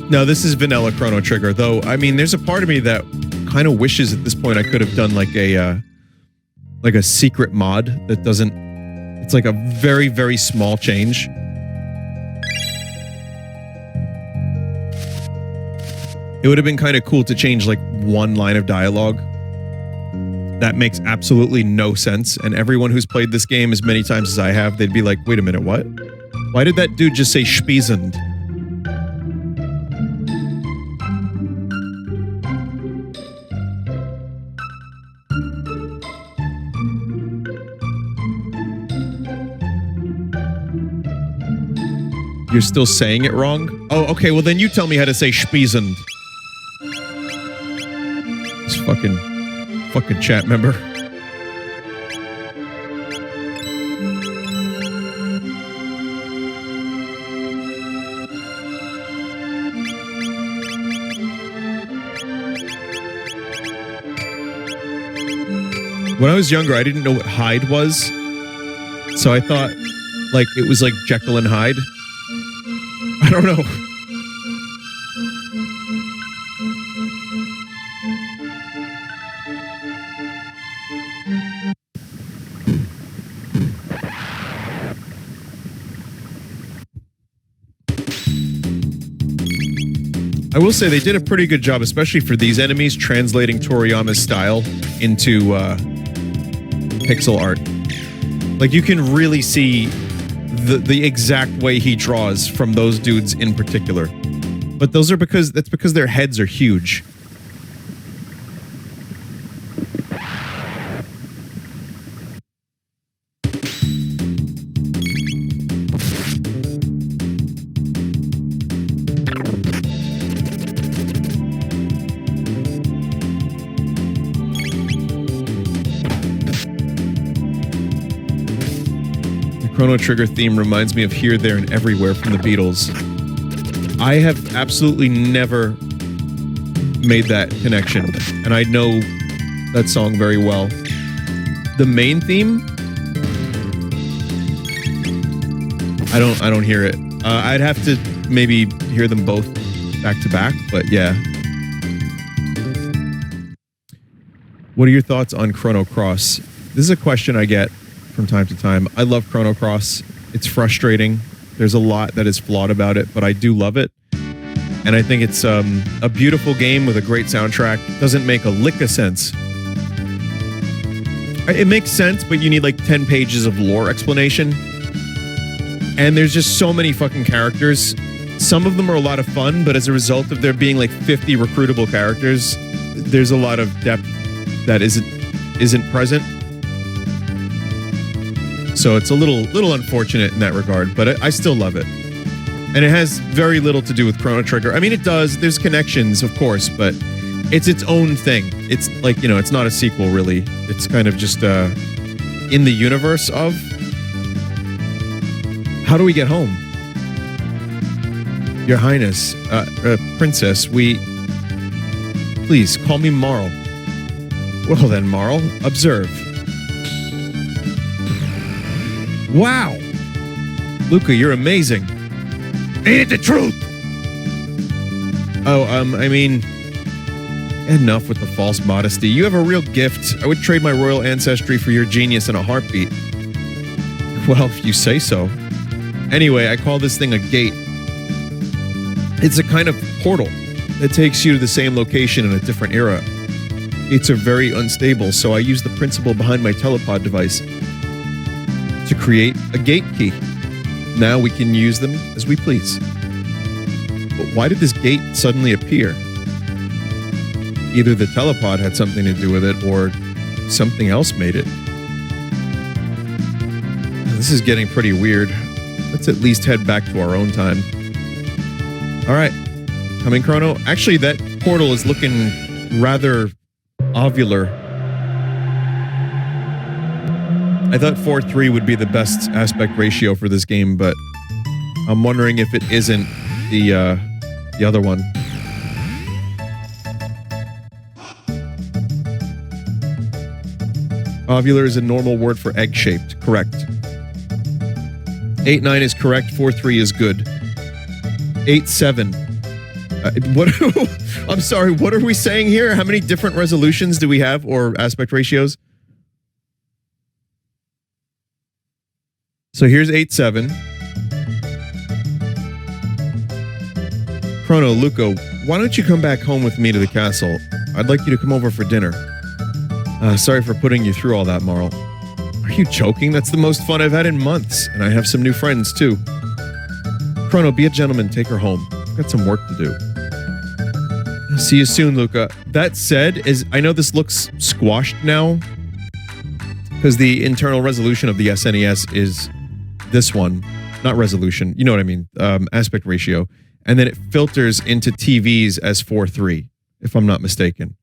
No, this is vanilla Chrono Trigger, though. I mean, there's a part of me that kind of wishes at this point I could have done like a secret mod that doesn't... It's like a very, very small change. It would have been kind of cool to change like one line of dialogue. That makes absolutely no sense. And everyone who's played this game as many times as I have, they'd be like, wait a minute, what? Why did that dude just say Spiesend? You're still saying it wrong? Oh, okay, well then you tell me how to say Spiesend. This fucking chat member. When I was younger, I didn't know what Hyde was. So I thought like it was like Jekyll and Hyde. I don't know. I will say they did a pretty good job, especially for these enemies, translating Toriyama's style into pixel art. Like you can really see the exact way he draws from those dudes in particular. But that's because their heads are huge. Chrono Trigger theme reminds me of Here, There, and Everywhere from the Beatles. I have absolutely never made that connection, and I know that song very well. The main theme? I don't hear it. I'd have to maybe hear them both back to back, but yeah. What are your thoughts on Chrono Cross? This is a question I get from time to time. I love Chrono Cross. It's frustrating. There's a lot that is flawed about it, but I do love it. And I think it's a beautiful game with a great soundtrack. Doesn't make a lick of sense. It makes sense, but you need like 10 pages of lore explanation. And there's just so many fucking characters. Some of them are a lot of fun, but as a result of there being like 50 recruitable characters, there's a lot of depth that isn't present. So it's a little unfortunate in that regard, but I still love it. And it has very little to do with Chrono Trigger. I mean, it does. There's connections, of course, but it's its own thing. It's like, you know, it's not a sequel, really. It's kind of just in the universe of... How do we get home? Your Highness, Princess, Please, call me Marl. Well then, Marl, observe. Wow! Luca, you're amazing. Ain't it the truth? Oh, I mean... Enough with the false modesty. You have a real gift. I would trade my royal ancestry for your genius in a heartbeat. Well, if you say so. Anyway, I call this thing a gate. It's a kind of portal that takes you to the same location in a different era. Gates are very unstable, so I use the principle behind my telepod device to create a gate key. Now we can use them as we please. But why did this gate suddenly appear? Either the telepod had something to do with it, or something else made it. This is getting pretty weird. Let's at least head back to our own time. All right, coming Chrono. Actually, that portal is looking rather ovular. I thought 4:3 would be the best aspect ratio for this game, but I'm wondering if it isn't the other one. Ovular is a normal word for egg-shaped. Correct. 8-9 is correct. 4-3 is good. 8-7. What? I'm sorry. What are we saying here? How many different resolutions do we have, or aspect ratios? So here's 8-7. Chrono, Luca, why don't you come back home with me to the castle? I'd like you to come over for dinner. Sorry for putting you through all that, Marl. Are you joking? That's the most fun I've had in months, and I have some new friends, too. Chrono, be a gentleman. Take her home. I've got some work to do. See you soon, Luca. That said, I know this looks squashed now, because the internal resolution of the SNES is this one. Not resolution. You know what I mean. Aspect ratio. And then it filters into TVs as 4:3, if I'm not mistaken.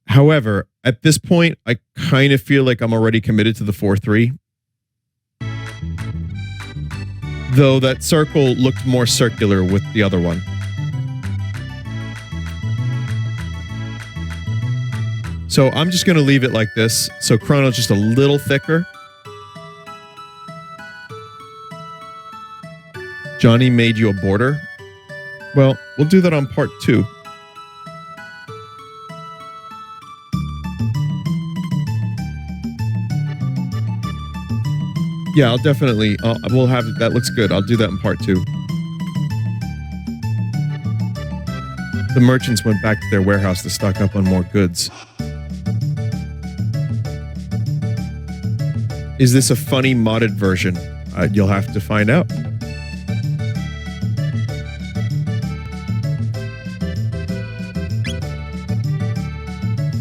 However, at this point, I kind of feel like I'm already committed to the 4:3. Though that circle looked more circular with the other one. So I'm just going to leave it like this. So Chrono's just a little thicker. Johnny made you a border. Well, we'll do that on part 2. Yeah, I'll definitely, we'll have, that looks good. I'll do that in part 2. The merchants went back to their warehouse to stock up on more goods. Is this a funny modded version? You'll have to find out.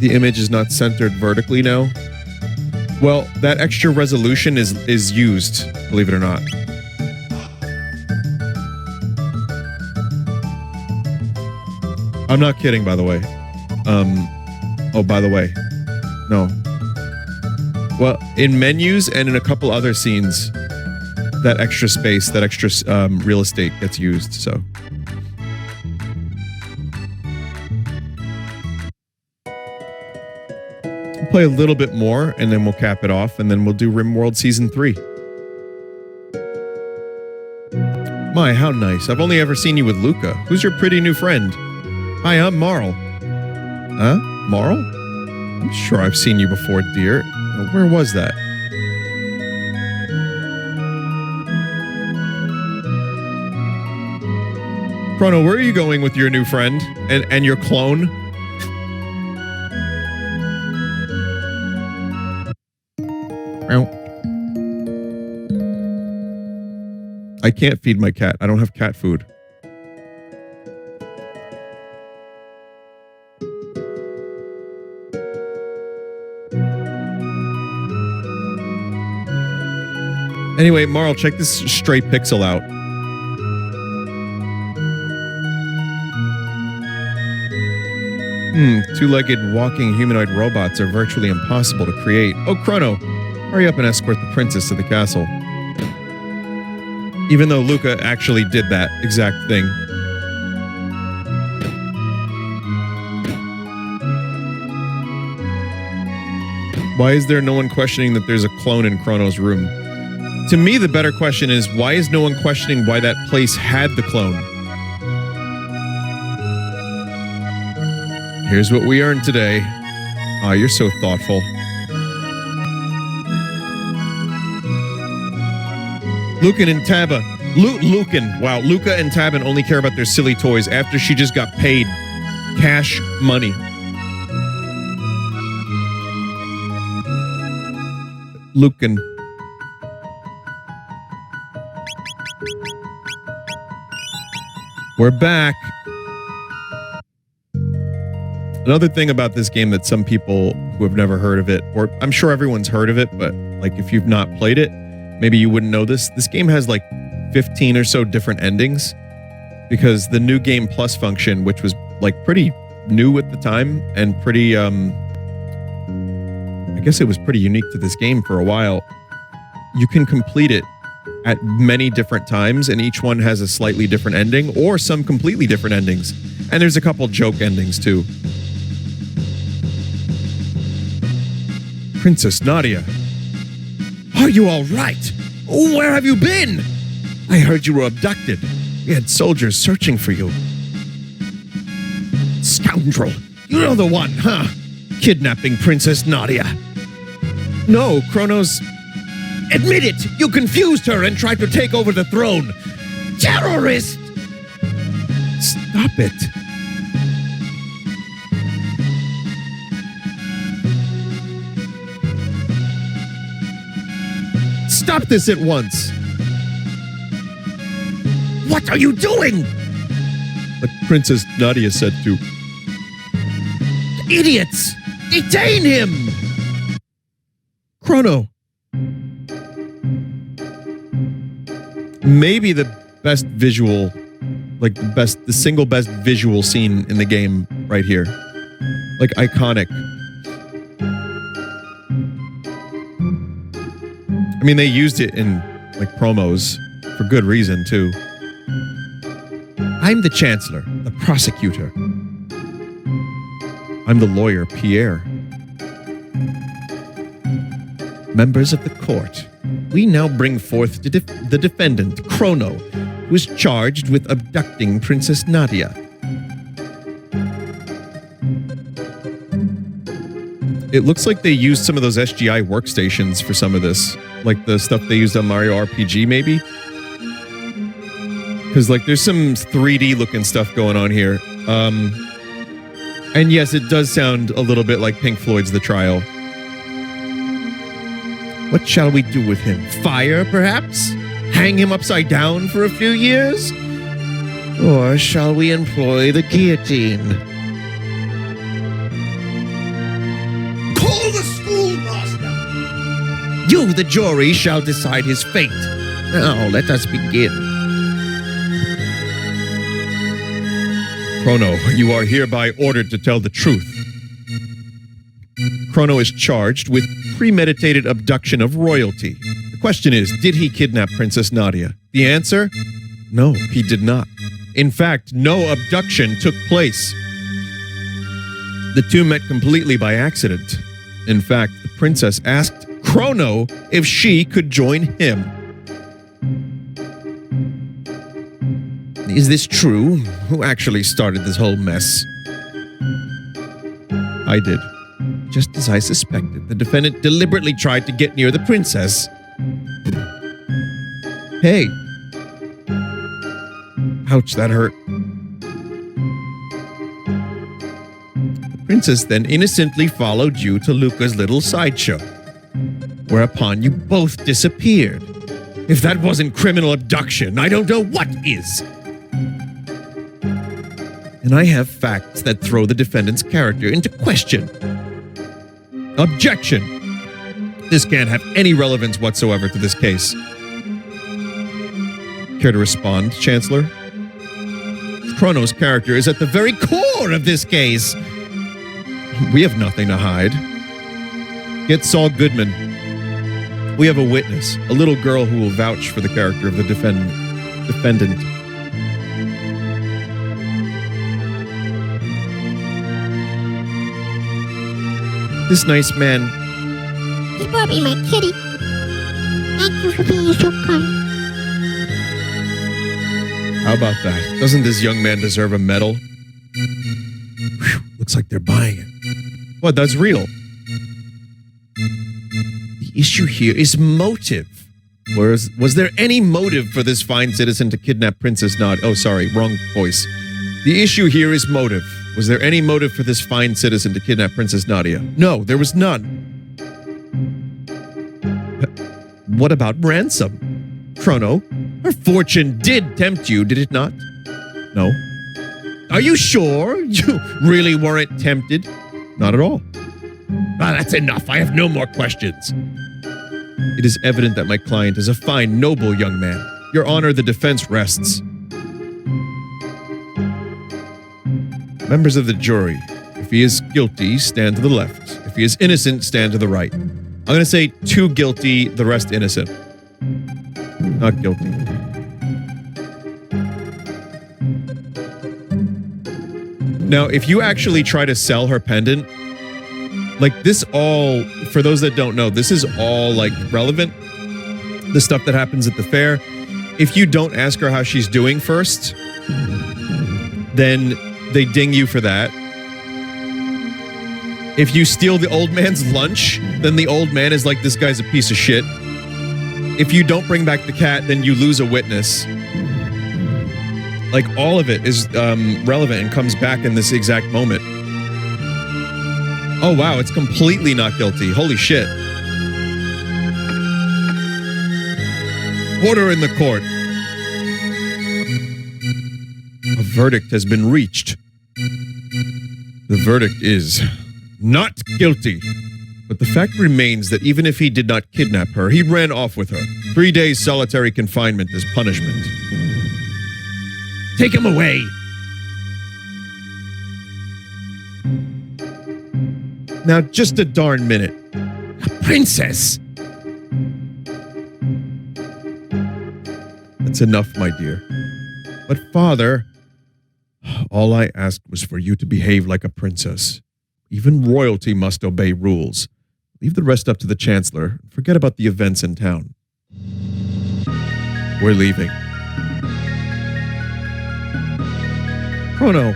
The image is not centered vertically now. Well, that extra resolution is used, believe it or not. I'm not kidding, by the way. Oh, by the way. No. Well, in menus and in a couple other scenes, that extra space, that extra real estate gets used, so. We'll play a little bit more, and then we'll cap it off, and then we'll do RimWorld Season 3. My, how nice. I've only ever seen you with Luca. Who's your pretty new friend? Hi, I'm Marl. Huh? Marl? I'm sure I've seen you before, dear. Where was that? Chrono, where are you going with your new friend and your clone? I can't feed my cat. I don't have cat food. Anyway, Marl, check this stray pixel out. Two-legged walking humanoid robots are virtually impossible to create. Oh, Chrono, hurry up and escort the princess to the castle. Even though Luca actually did that exact thing. Why is there no one questioning that there's a clone in Chrono's room? To me, the better question is, why is no one questioning why that place had the clone? Here's what we earned today. Ah, you're so thoughtful. Lucan and Taba. Lucan. Wow, Luca and Taban only care about their silly toys after she just got paid cash money. Lucan. We're back. Another thing about this game that some people who have never heard of it, or I'm sure everyone's heard of it, but like if you've not played it, maybe you wouldn't know this. This game has like 15 or so different endings because the new game plus function, which was like pretty new at the time and pretty, I guess it was pretty unique to this game for a while. You can complete it at many different times, and each one has a slightly different ending or some completely different endings. And there's a couple joke endings too. Princess Nadia. Are you all right? Where have you been? I heard you were abducted. We had soldiers searching for you. Scoundrel. You're the one, huh? Kidnapping Princess Nadia. No, Chrono's... Admit it! You confused her and tried to take over the throne! Terrorist! Stop it. Stop this at once! What are you doing? But Princess Nadia said to... Idiots! Detain him! Chrono. Maybe the best visual, like the single best visual scene in the game right here. Like iconic. I mean, they used it in like promos for good reason too. I'm the Chancellor, the prosecutor. I'm the lawyer, Pierre. Members of the court, we now bring forth the defendant, Chrono, who is charged with abducting Princess Nadia. It looks like they used some of those SGI workstations for some of this. Like the stuff they used on Mario RPG, maybe? Because, like, there's some 3D looking stuff going on here. And yes, it does sound a little bit like Pink Floyd's The Trial. What shall we do with him? Fire, perhaps? Hang him upside down for a few years? Or shall we employ the guillotine? Call the schoolmaster! You, the jury, shall decide his fate. Now, let us begin. Chrono, you are hereby ordered to tell the truth. Chrono is charged with premeditated abduction of royalty. The question is, did he kidnap Princess Nadia? The answer? No, he did not. In fact, no abduction took place. The two met completely by accident. In fact, the princess asked Chrono if she could join him. Is this true? Who actually started this whole mess? I did. Just as I suspected, the defendant deliberately tried to get near the princess. Hey. Ouch, that hurt. The princess then innocently followed you to Luca's little sideshow, whereupon you both disappeared. If that wasn't criminal abduction, I don't know what is. And I have facts that throw the defendant's character into question. Objection! This can't have any relevance whatsoever to this case. Care to respond, Chancellor? Chrono's character is at the very core of this case. We have nothing to hide. Get Saul Goodman. We have a witness, a little girl who will vouch for the character of the defendant. This nice man. He's Bobby, my kitty. Thank you for being so kind. How about that? Doesn't this young man deserve a medal? Whew, looks like they're buying it. What, that's real? The issue here is motive. Was there any motive for this fine citizen to kidnap Princess Nadia? Oh, sorry, wrong voice. The issue here is motive. Was there any motive for this fine citizen to kidnap Princess Nadia? No, there was none. What about ransom? Chrono, her fortune did tempt you, did it not? No. Are you sure you really weren't tempted? Not at all. That's enough. I have no more questions. It is evident that my client is a fine, noble young man. Your Honor, the defense rests. Members of the jury, if he is guilty, stand to the left. If he is innocent, stand to the right. I'm going to say 2 guilty, the rest innocent. Not guilty. Now, if you actually try to sell her pendant, like this all, for those that don't know, this is all like relevant. The stuff that happens at the fair. If you don't ask her how she's doing first, then they ding you for that. If you steal the old man's lunch, then the old man is like, this guy's a piece of shit. If you don't bring back the cat, then you lose a witness. Like, all of it is relevant and comes back in this exact moment. Oh, wow, it's completely not guilty. Holy shit. Order in the court. A verdict has been reached. The verdict is not guilty. But the fact remains that even if he did not kidnap her, he ran off with her. 3 days solitary confinement as punishment. Take him away. Now, just a darn minute. Princess. That's enough, my dear. But, Father, all I asked was for you to behave like a princess. Even royalty must obey rules. Leave the rest up to the Chancellor. Forget about the events in town. We're leaving. Chrono.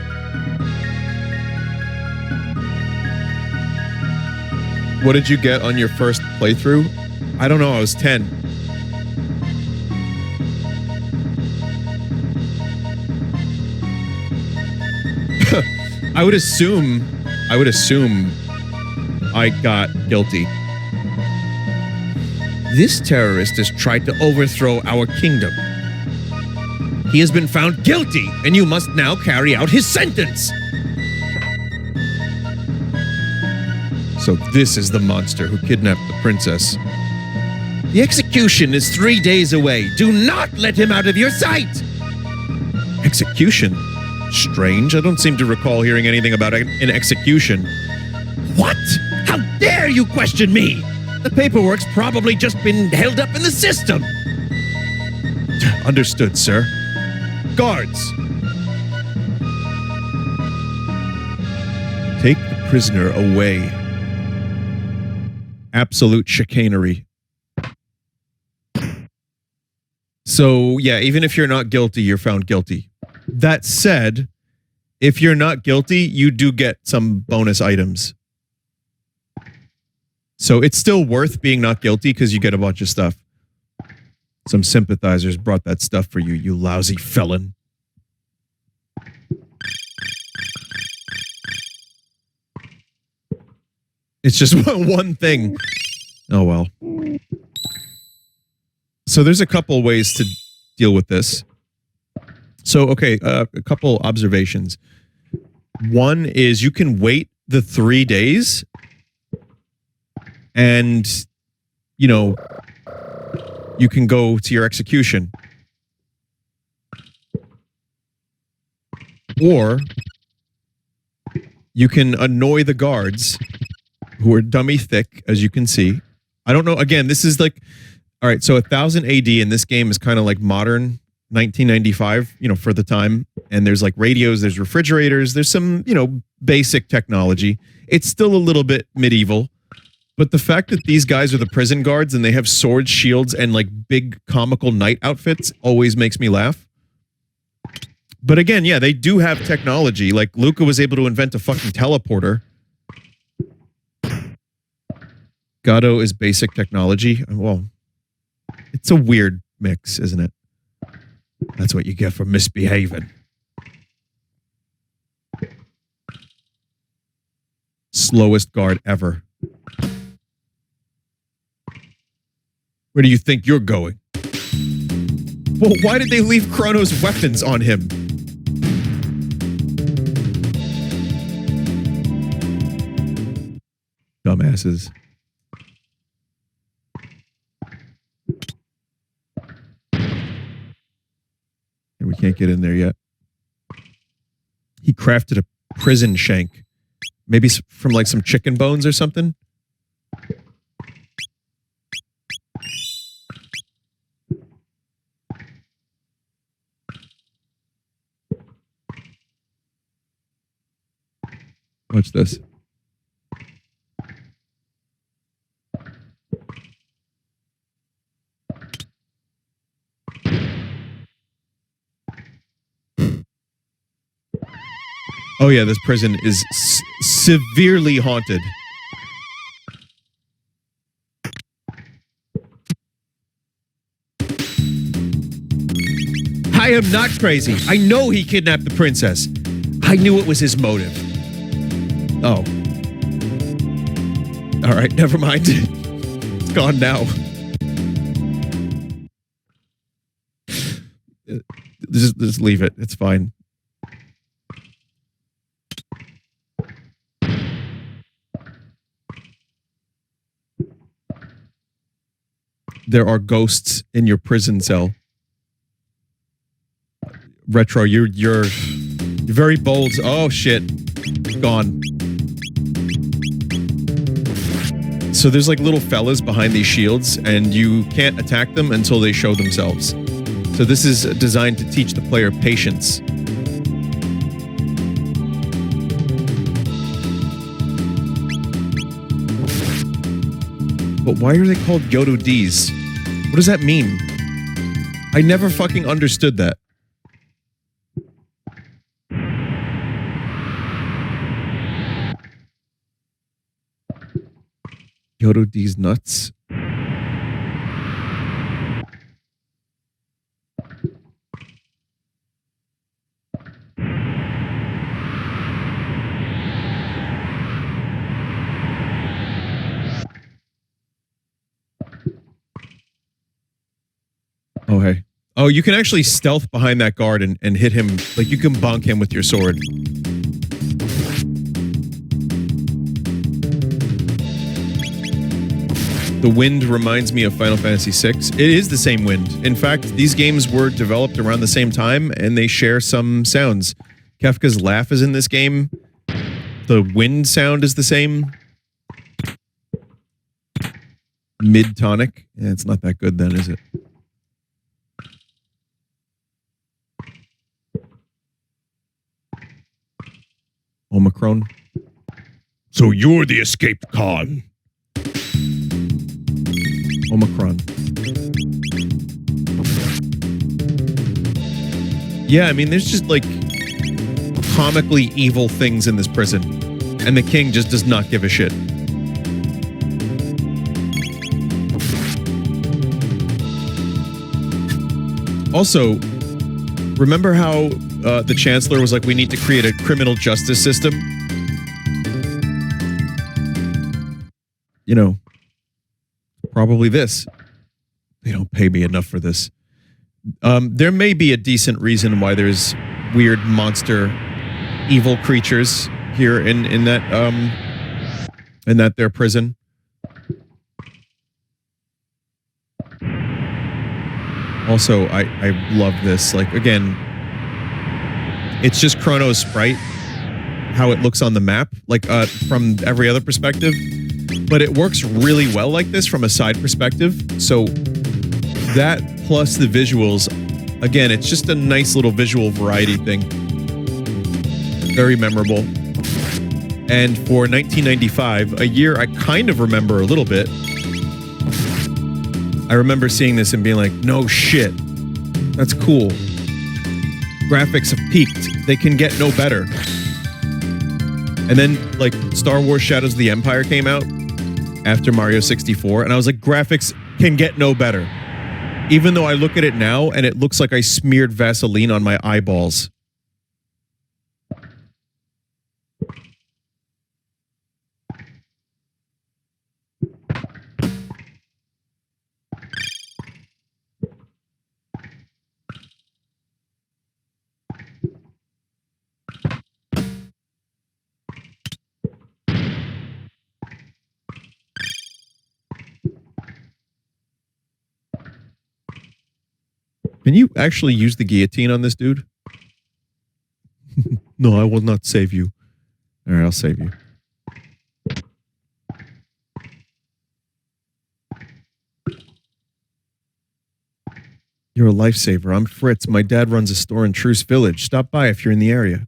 What did you get on your first playthrough? I don't know, I was 10. I would assume I got guilty. This terrorist has tried to overthrow our kingdom. He has been found guilty, and you must now carry out his sentence. So this is the monster who kidnapped the princess. The execution is 3 days away. Do not let him out of your sight. Execution? Strange. I don't seem to recall hearing anything about an execution. What? How dare you question me? The paperwork's probably just been held up in the system. Understood, sir. Guards! Take the prisoner away. Absolute chicanery. So, yeah, even if you're not guilty, you're found guilty. That said, if you're not guilty, you do get some bonus items. So it's still worth being not guilty because you get a bunch of stuff. Some sympathizers brought that stuff for you, you lousy felon. It's just one thing. Oh, well. So there's a couple ways to deal with this. So, okay, a couple observations. One is you can wait the 3 days and, you know, you can go to your execution. Or you can annoy the guards who are dummy thick, as you can see. I don't know. Again, this is like, all right, so 1000 AD in this game is kind of like modern 1995, you know, for the time. And there's like radios, there's refrigerators, there's some, you know, basic technology. It's still a little bit medieval. But the fact that these guys are the prison guards and they have swords, shields, and like big comical knight outfits always makes me laugh. But again, yeah, they do have technology. Like Luca was able to invent a fucking teleporter. Gato is basic technology. Well, it's a weird mix, isn't it? That's what you get for misbehaving. Slowest guard ever. Where do you think you're going? Well, why did they leave Chrono's weapons on him? Dumbasses. We can't get in there yet. He crafted a prison shank. Maybe from like some chicken bones or something. Watch this. Oh yeah, this prison is severely haunted. I am not crazy. I know he kidnapped the princess. I knew it was his motive. Oh. All right, never mind. It's gone now. Just leave it. It's fine. There are ghosts in your prison cell. Retro, you're very bold. Oh shit. Gone. So there's like little fellas behind these shields and you can't attack them until they show themselves. So this is designed to teach the player patience. But why are they called Yodo D's? What does that mean? I never fucking understood that. Yodo D's nuts. Oh, hey. Oh, you can actually stealth behind that guard and hit him. Like, you can bonk him with your sword. The wind reminds me of Final Fantasy VI. It is the same wind. In fact, these games were developed around the same time, and they share some sounds. Kefka's laugh is in this game. The wind sound is the same. Mid-tonic. Yeah, it's not that good then, is it? Omicron. So you're the escaped Khan. Omicron. Yeah, I mean, there's just like comically evil things in this prison, and the king just does not give a shit. Also, remember how the chancellor was like, we need to create a criminal justice system? You know, probably this. They don't pay me enough for this. There may be a decent reason why there's weird monster evil creatures here in that their prison. Also, I love this. Like, again, it's just Chrono's sprite, how it looks on the map, like from every other perspective. But it works really well like this from a side perspective. So that plus the visuals, again, it's just a nice little visual variety thing. Very memorable. And for 1995, a year I kind of remember a little bit, I remember seeing this and being like, no shit, that's cool. Graphics have peaked. They can get no better. And then, like, Star Wars Shadows of the Empire came out after Mario 64, and I was like, graphics can get no better. Even though I look at it now and it looks like I smeared Vaseline on my eyeballs. Can you actually use the guillotine on this dude? No, I will not save you. All right, I'll save you. You're a lifesaver. I'm Fritz. My dad runs a store in Truce Village. Stop by if you're in the area.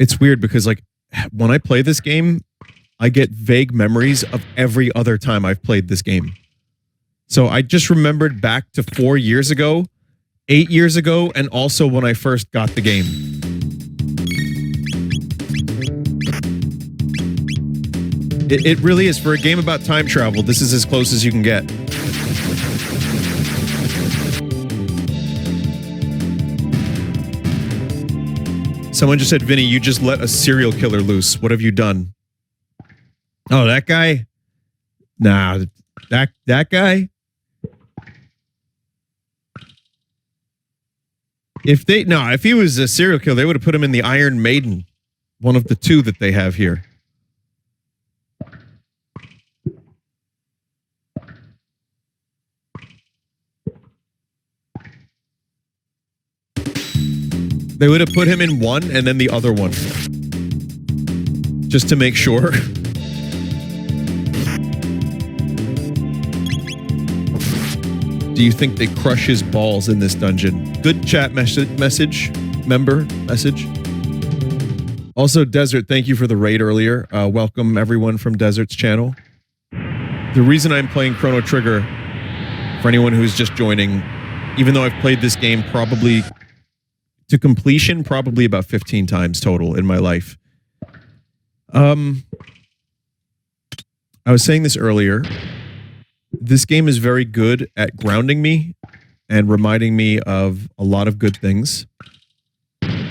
It's weird because, like, when I play this game, I get vague memories of every other time I've played this game. So I just remembered back to 4 years ago, 8 years ago, and also when I first got the game. It really is. For a game about time travel, this is as close as you can get. Someone just said, Vinny, you just let a serial killer loose. What have you done? Oh, that guy? Nah, that guy? If he was a serial killer, they would have put him in the Iron Maiden, one of the two that they have here. They would have put him in one and then the other one, just to make sure. Do you think they crush his balls in this dungeon? Good chat message, member message. Also, Desert, thank you for the raid earlier. Welcome everyone from Desert's channel. The reason I'm playing Chrono Trigger, for anyone who's just joining, even though I've played this game probably to completion, probably about 15 times total in my life. I was saying this earlier. This game is very good at grounding me and reminding me of a lot of good things.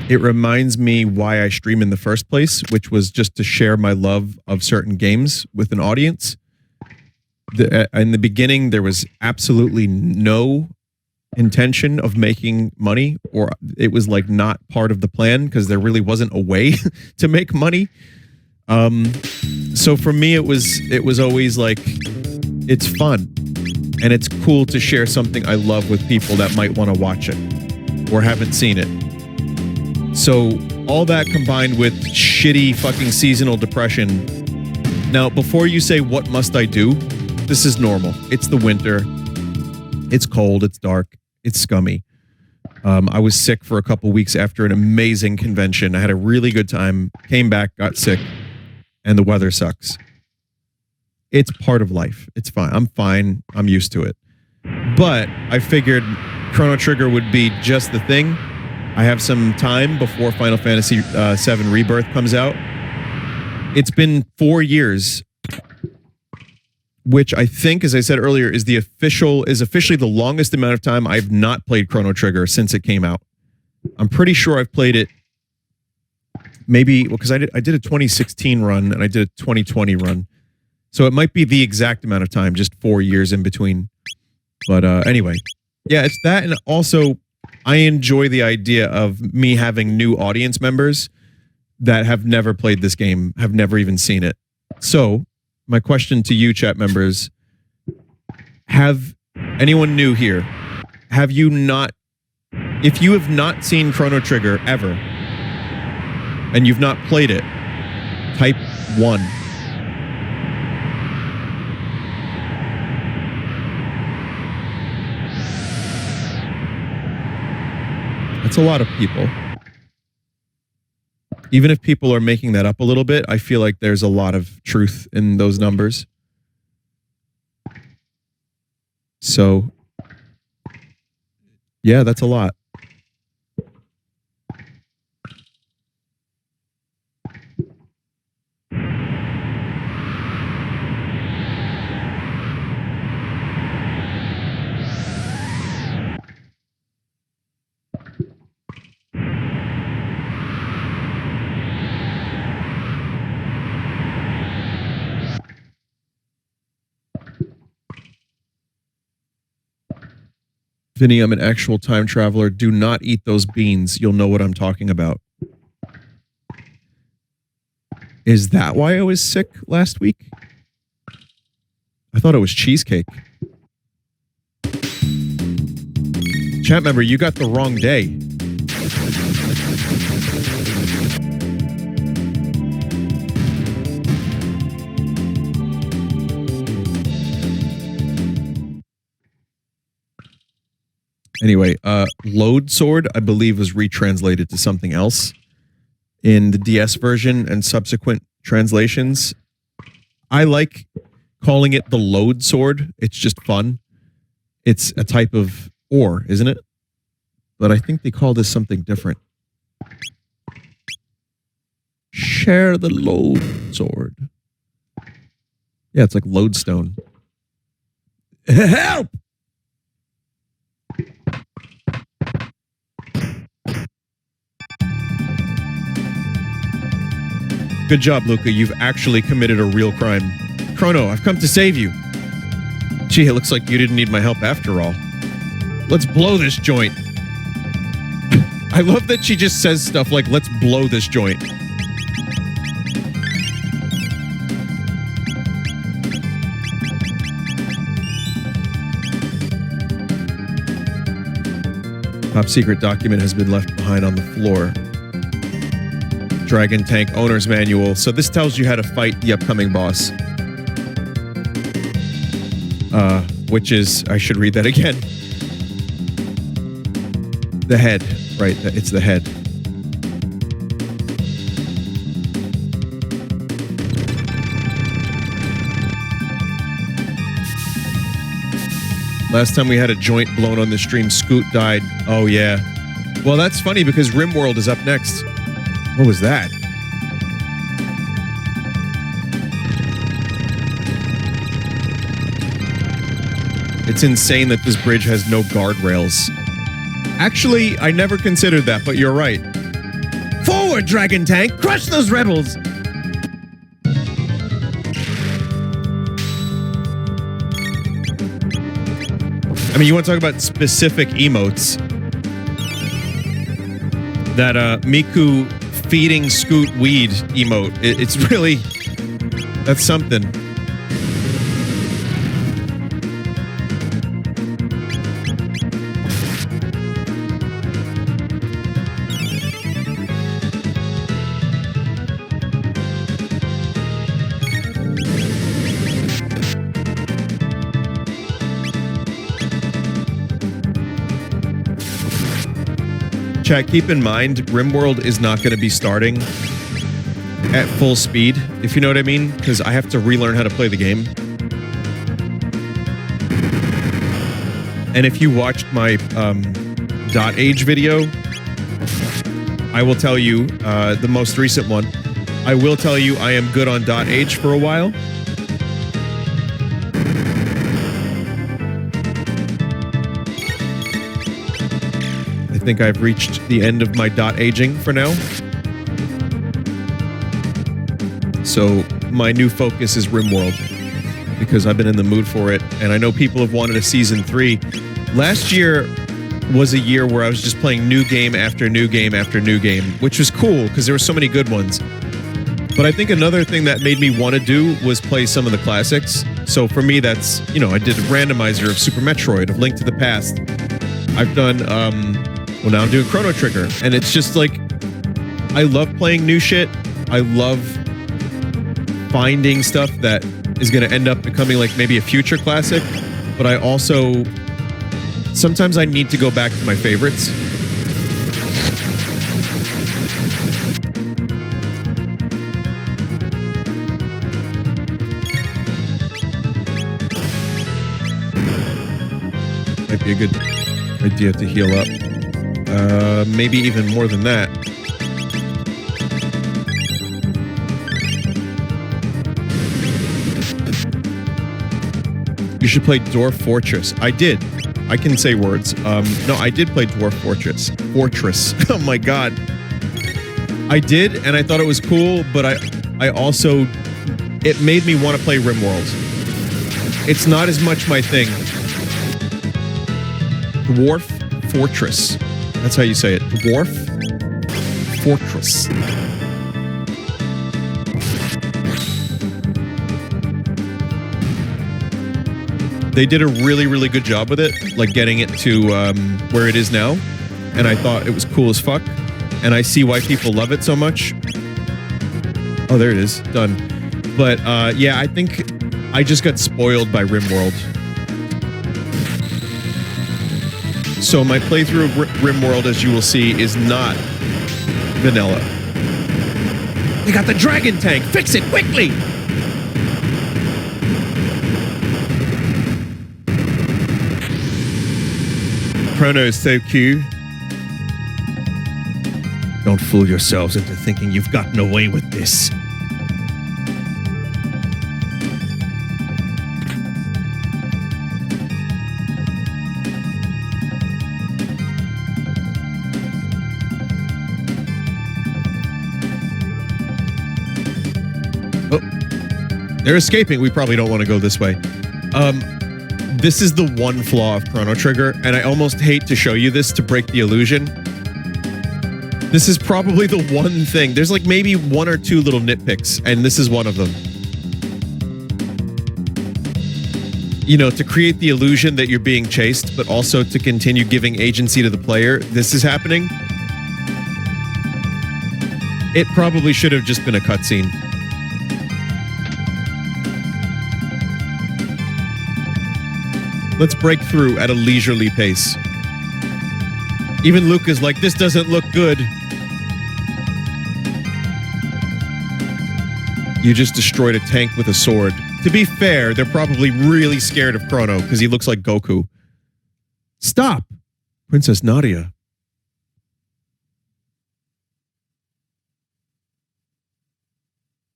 It reminds me why I stream in the first place, which was just to share my love of certain games with an audience. In the beginning, there was absolutely no intention of making money, or it was like not part of the plan because there really wasn't a way to make money. So for me, it was always like, it's fun and it's cool to share something I love with people that might want to watch it or haven't seen it. So all that combined with shitty fucking seasonal depression. Now, before you say, what must I do? This is normal. It's the winter. It's cold. It's dark. It's scummy. I was sick for a couple weeks after an amazing convention. I had a really good time, came back, got sick, and the weather sucks. It's part of life. It's fine. I'm fine. I'm used to it. But I figured Chrono Trigger would be just the thing. I have some time before Final Fantasy VII Rebirth comes out. It's been 4 years, which I think, as I said earlier, is officially the longest amount of time I've not played Chrono Trigger since it came out. I'm pretty sure I've played it maybe, well, because I did a 2016 run and I did a 2020 run. So it might be the exact amount of time, just 4 years in between. But anyway, yeah, it's that. And also, I enjoy the idea of me having new audience members that have never played this game, have never even seen it. So my question to you, chat members, have anyone new here, if you have not seen Chrono Trigger ever, and you've not played it, type 1. That's a lot of people. Even if people are making that up a little bit, I feel like there's a lot of truth in those numbers. So, yeah, that's a lot. Vinny, I'm an actual time traveler. Do not eat those beans. You'll know what I'm talking about. Is that why I was sick last week? I thought it was cheesecake. Chat member, you got the wrong day. Anyway, Load Sword, I believe, was retranslated to something else in the DS version and subsequent translations. I like calling it the Load Sword. It's just fun. It's a type of ore, isn't it? But I think they call this something different. Share the Load Sword. Yeah, it's like lodestone. Help! Good job, Luca. You've actually committed a real crime. Chrono, I've come to save you. Gee, it looks like you didn't need my help after all. Let's blow this joint. I love that she just says stuff like, let's blow this joint. Top secret document has been left behind on the floor. Dragon Tank Owner's Manual. So this tells you how to fight the upcoming boss. Which is, I should read that again. The head, right? It's the head. Last time we had a joint blown on the stream, Scoot died. Oh, yeah. Well, that's funny because RimWorld is up next. What was that? It's insane that this bridge has no guardrails. Actually, I never considered that, but you're right. Forward, Dragon Tank! Crush those rebels! I mean, you want to talk about specific emotes. That Miku feeding Scoot weed emote. It's really... That's something. Chat, keep in mind, RimWorld is not going to be starting at full speed, if you know what I mean, because I have to relearn how to play the game. And if you watched my .age video, I will tell you, the most recent one, I will tell you I am good on .age for a while. I think I've reached the end of my aging for now. So my new focus is RimWorld because I've been in the mood for it, and I know people have wanted a season 3. Last year was a year where I was just playing new game after new game after new game, which was cool because there were so many good ones. But I think another thing that made me want to do was play some of the classics. So for me, that's, you know, I did a randomizer of Super Metroid, of Link to the Past. I've done, well, now I'm doing Chrono Trigger, and it's just like, I love playing new shit. I love finding stuff that is going to end up becoming like maybe a future classic, but I also, sometimes I need to go back to my favorites. Might be a good idea to heal up. Maybe even more than that. You should play Dwarf Fortress. I did. I can say words. No, I did play Dwarf Fortress. Oh my god. I did, and I thought it was cool, but I also... It made me want to play RimWorld. It's not as much my thing. Dwarf Fortress. That's how you say it. Dwarf Fortress. They did a really, really good job with it, like getting it to where it is now. And I thought it was cool as fuck. And I see why people love it so much. Oh, there it is. Done. But yeah, I think I just got spoiled by RimWorld. So my playthrough of RimWorld, as you will see, is not vanilla. They got the dragon tank! Fix it quickly! Chrono is so cute. Don't fool yourselves into thinking you've gotten away with this. Oh, they're escaping. We probably don't want to go this way. This is the one flaw of Chrono Trigger, and I almost hate to show you this to break the illusion. This is probably the one thing. There's like maybe one or two little nitpicks, and this is one of them. You know, to create the illusion that you're being chased, but also to continue giving agency to the player, this is happening. It probably should have just been a cutscene. Let's break through at a leisurely pace. Even Luca's like, this doesn't look good. You just destroyed a tank with a sword. To be fair, they're probably really scared of Chrono because he looks like Goku. Stop! Princess Nadia.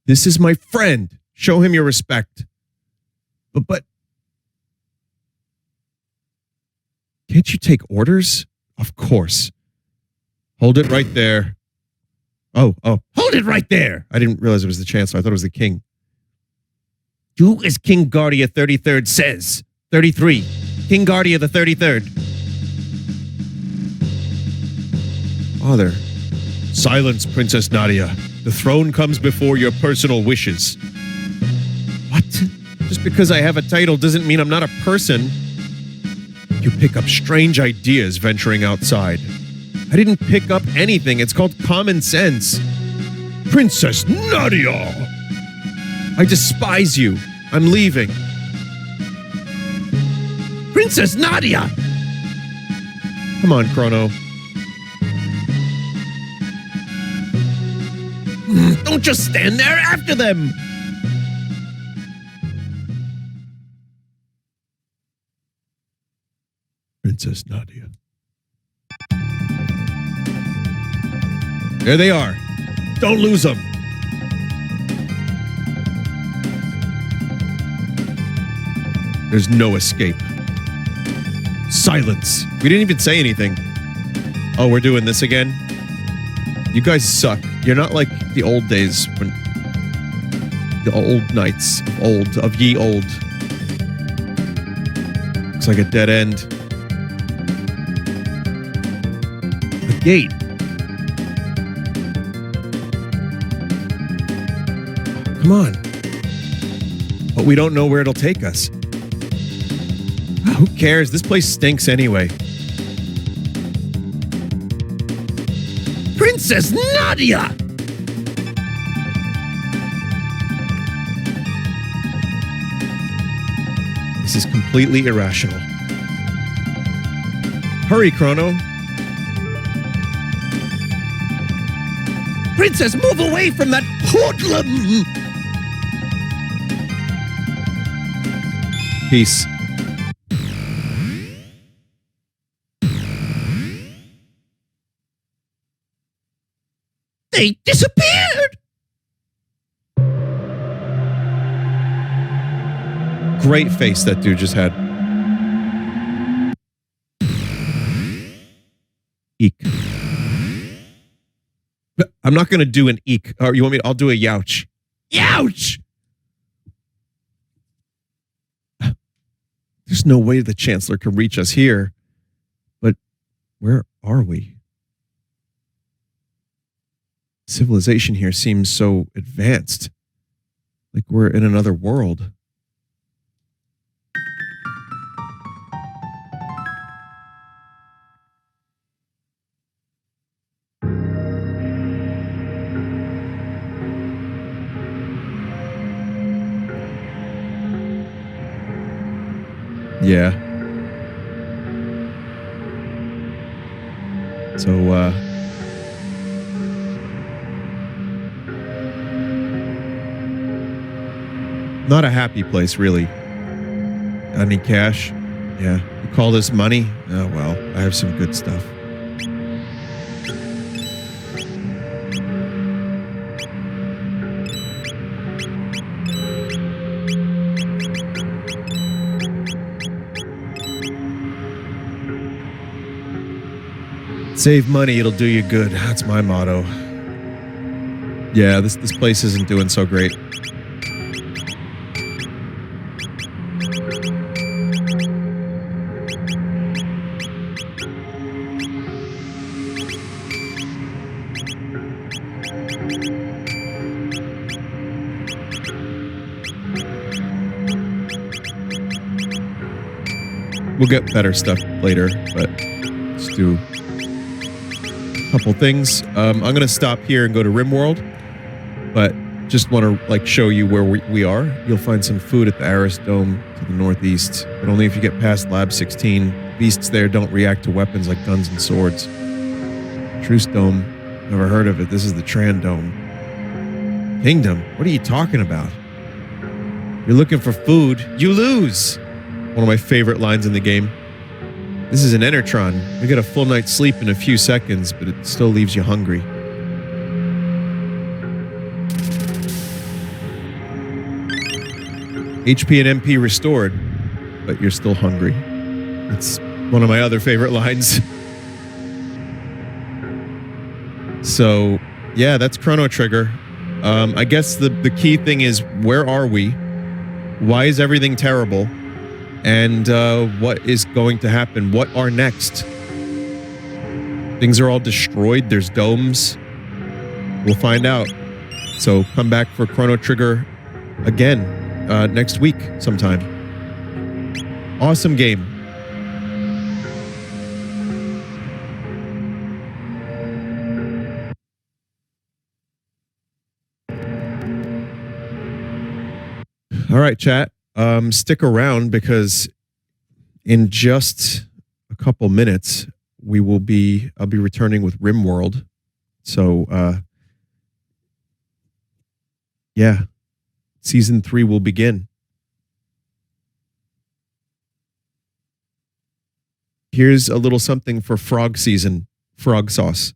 This is my friend. Show him your respect. But can't you take orders? Of course. Hold it right there. Oh, hold it right there. I didn't realize it was the Chancellor. I thought it was the King. Do as King Guardia 33rd says. 33. King Guardia the 33rd. Father. Silence, Princess Nadia. The throne comes before your personal wishes. What? Just because I have a title doesn't mean I'm not a person. You pick up strange ideas venturing outside. I didn't pick up anything. It's called common sense. Princess Nadia! I despise you. I'm leaving. Princess Nadia! Come on, Chrono. Don't just stand there after them! Princess Nadia. There they are. Don't lose them. There's no escape. Silence. We didn't even say anything. Oh, we're doing this again? You guys suck. You're not like the old days when the old knights of ye old. Looks like a dead end. The gate. Come on. But we don't know where it'll take us. Who cares? This place stinks anyway. Princess Nadia! This is completely irrational. Hurry, Chrono. Princess, move away from that hoodlum! Peace. They disappeared! Great face that dude just had. Eek. But I'm not going to do an eek. Or you want me? I'll do a youch. Youch! There's no way the Chancellor can reach us here. But where are we? Civilization here seems so advanced. Like we're in another world. Yeah. So, not a happy place, really. Any cash? Yeah. You call this money? Oh, well, I have some good stuff. Save money, it'll do you good. That's my motto. Yeah, this place isn't doing so great. We'll get better stuff later, but let's do a couple things. I'm going to stop here and go to Rimworld, but just want to like show you where we are. You'll find some food at the Aris Dome to the northeast, but only if you get past Lab 16. Beasts there don't react to weapons like guns and swords. Truce Dome, never heard of it. This is the Tran Dome. Kingdom, what are you talking about? You're looking for food, you lose. One of my favorite lines in the game. This is an Enertron. You get a full night's sleep in a few seconds, but it still leaves you hungry. HP and MP restored, but you're still hungry. It's one of my other favorite lines. So, yeah, that's Chrono Trigger. I guess the key thing is, where are we? Why is everything terrible? And what is going to happen? What are next? Things are all destroyed. There's domes. We'll find out. So come back for Chrono Trigger again next week sometime. Awesome game. All right, chat. Stick around because in just a couple minutes I'll be returning with RimWorld. So yeah, season 3 will begin. Here's a little something for frog season, frog sauce.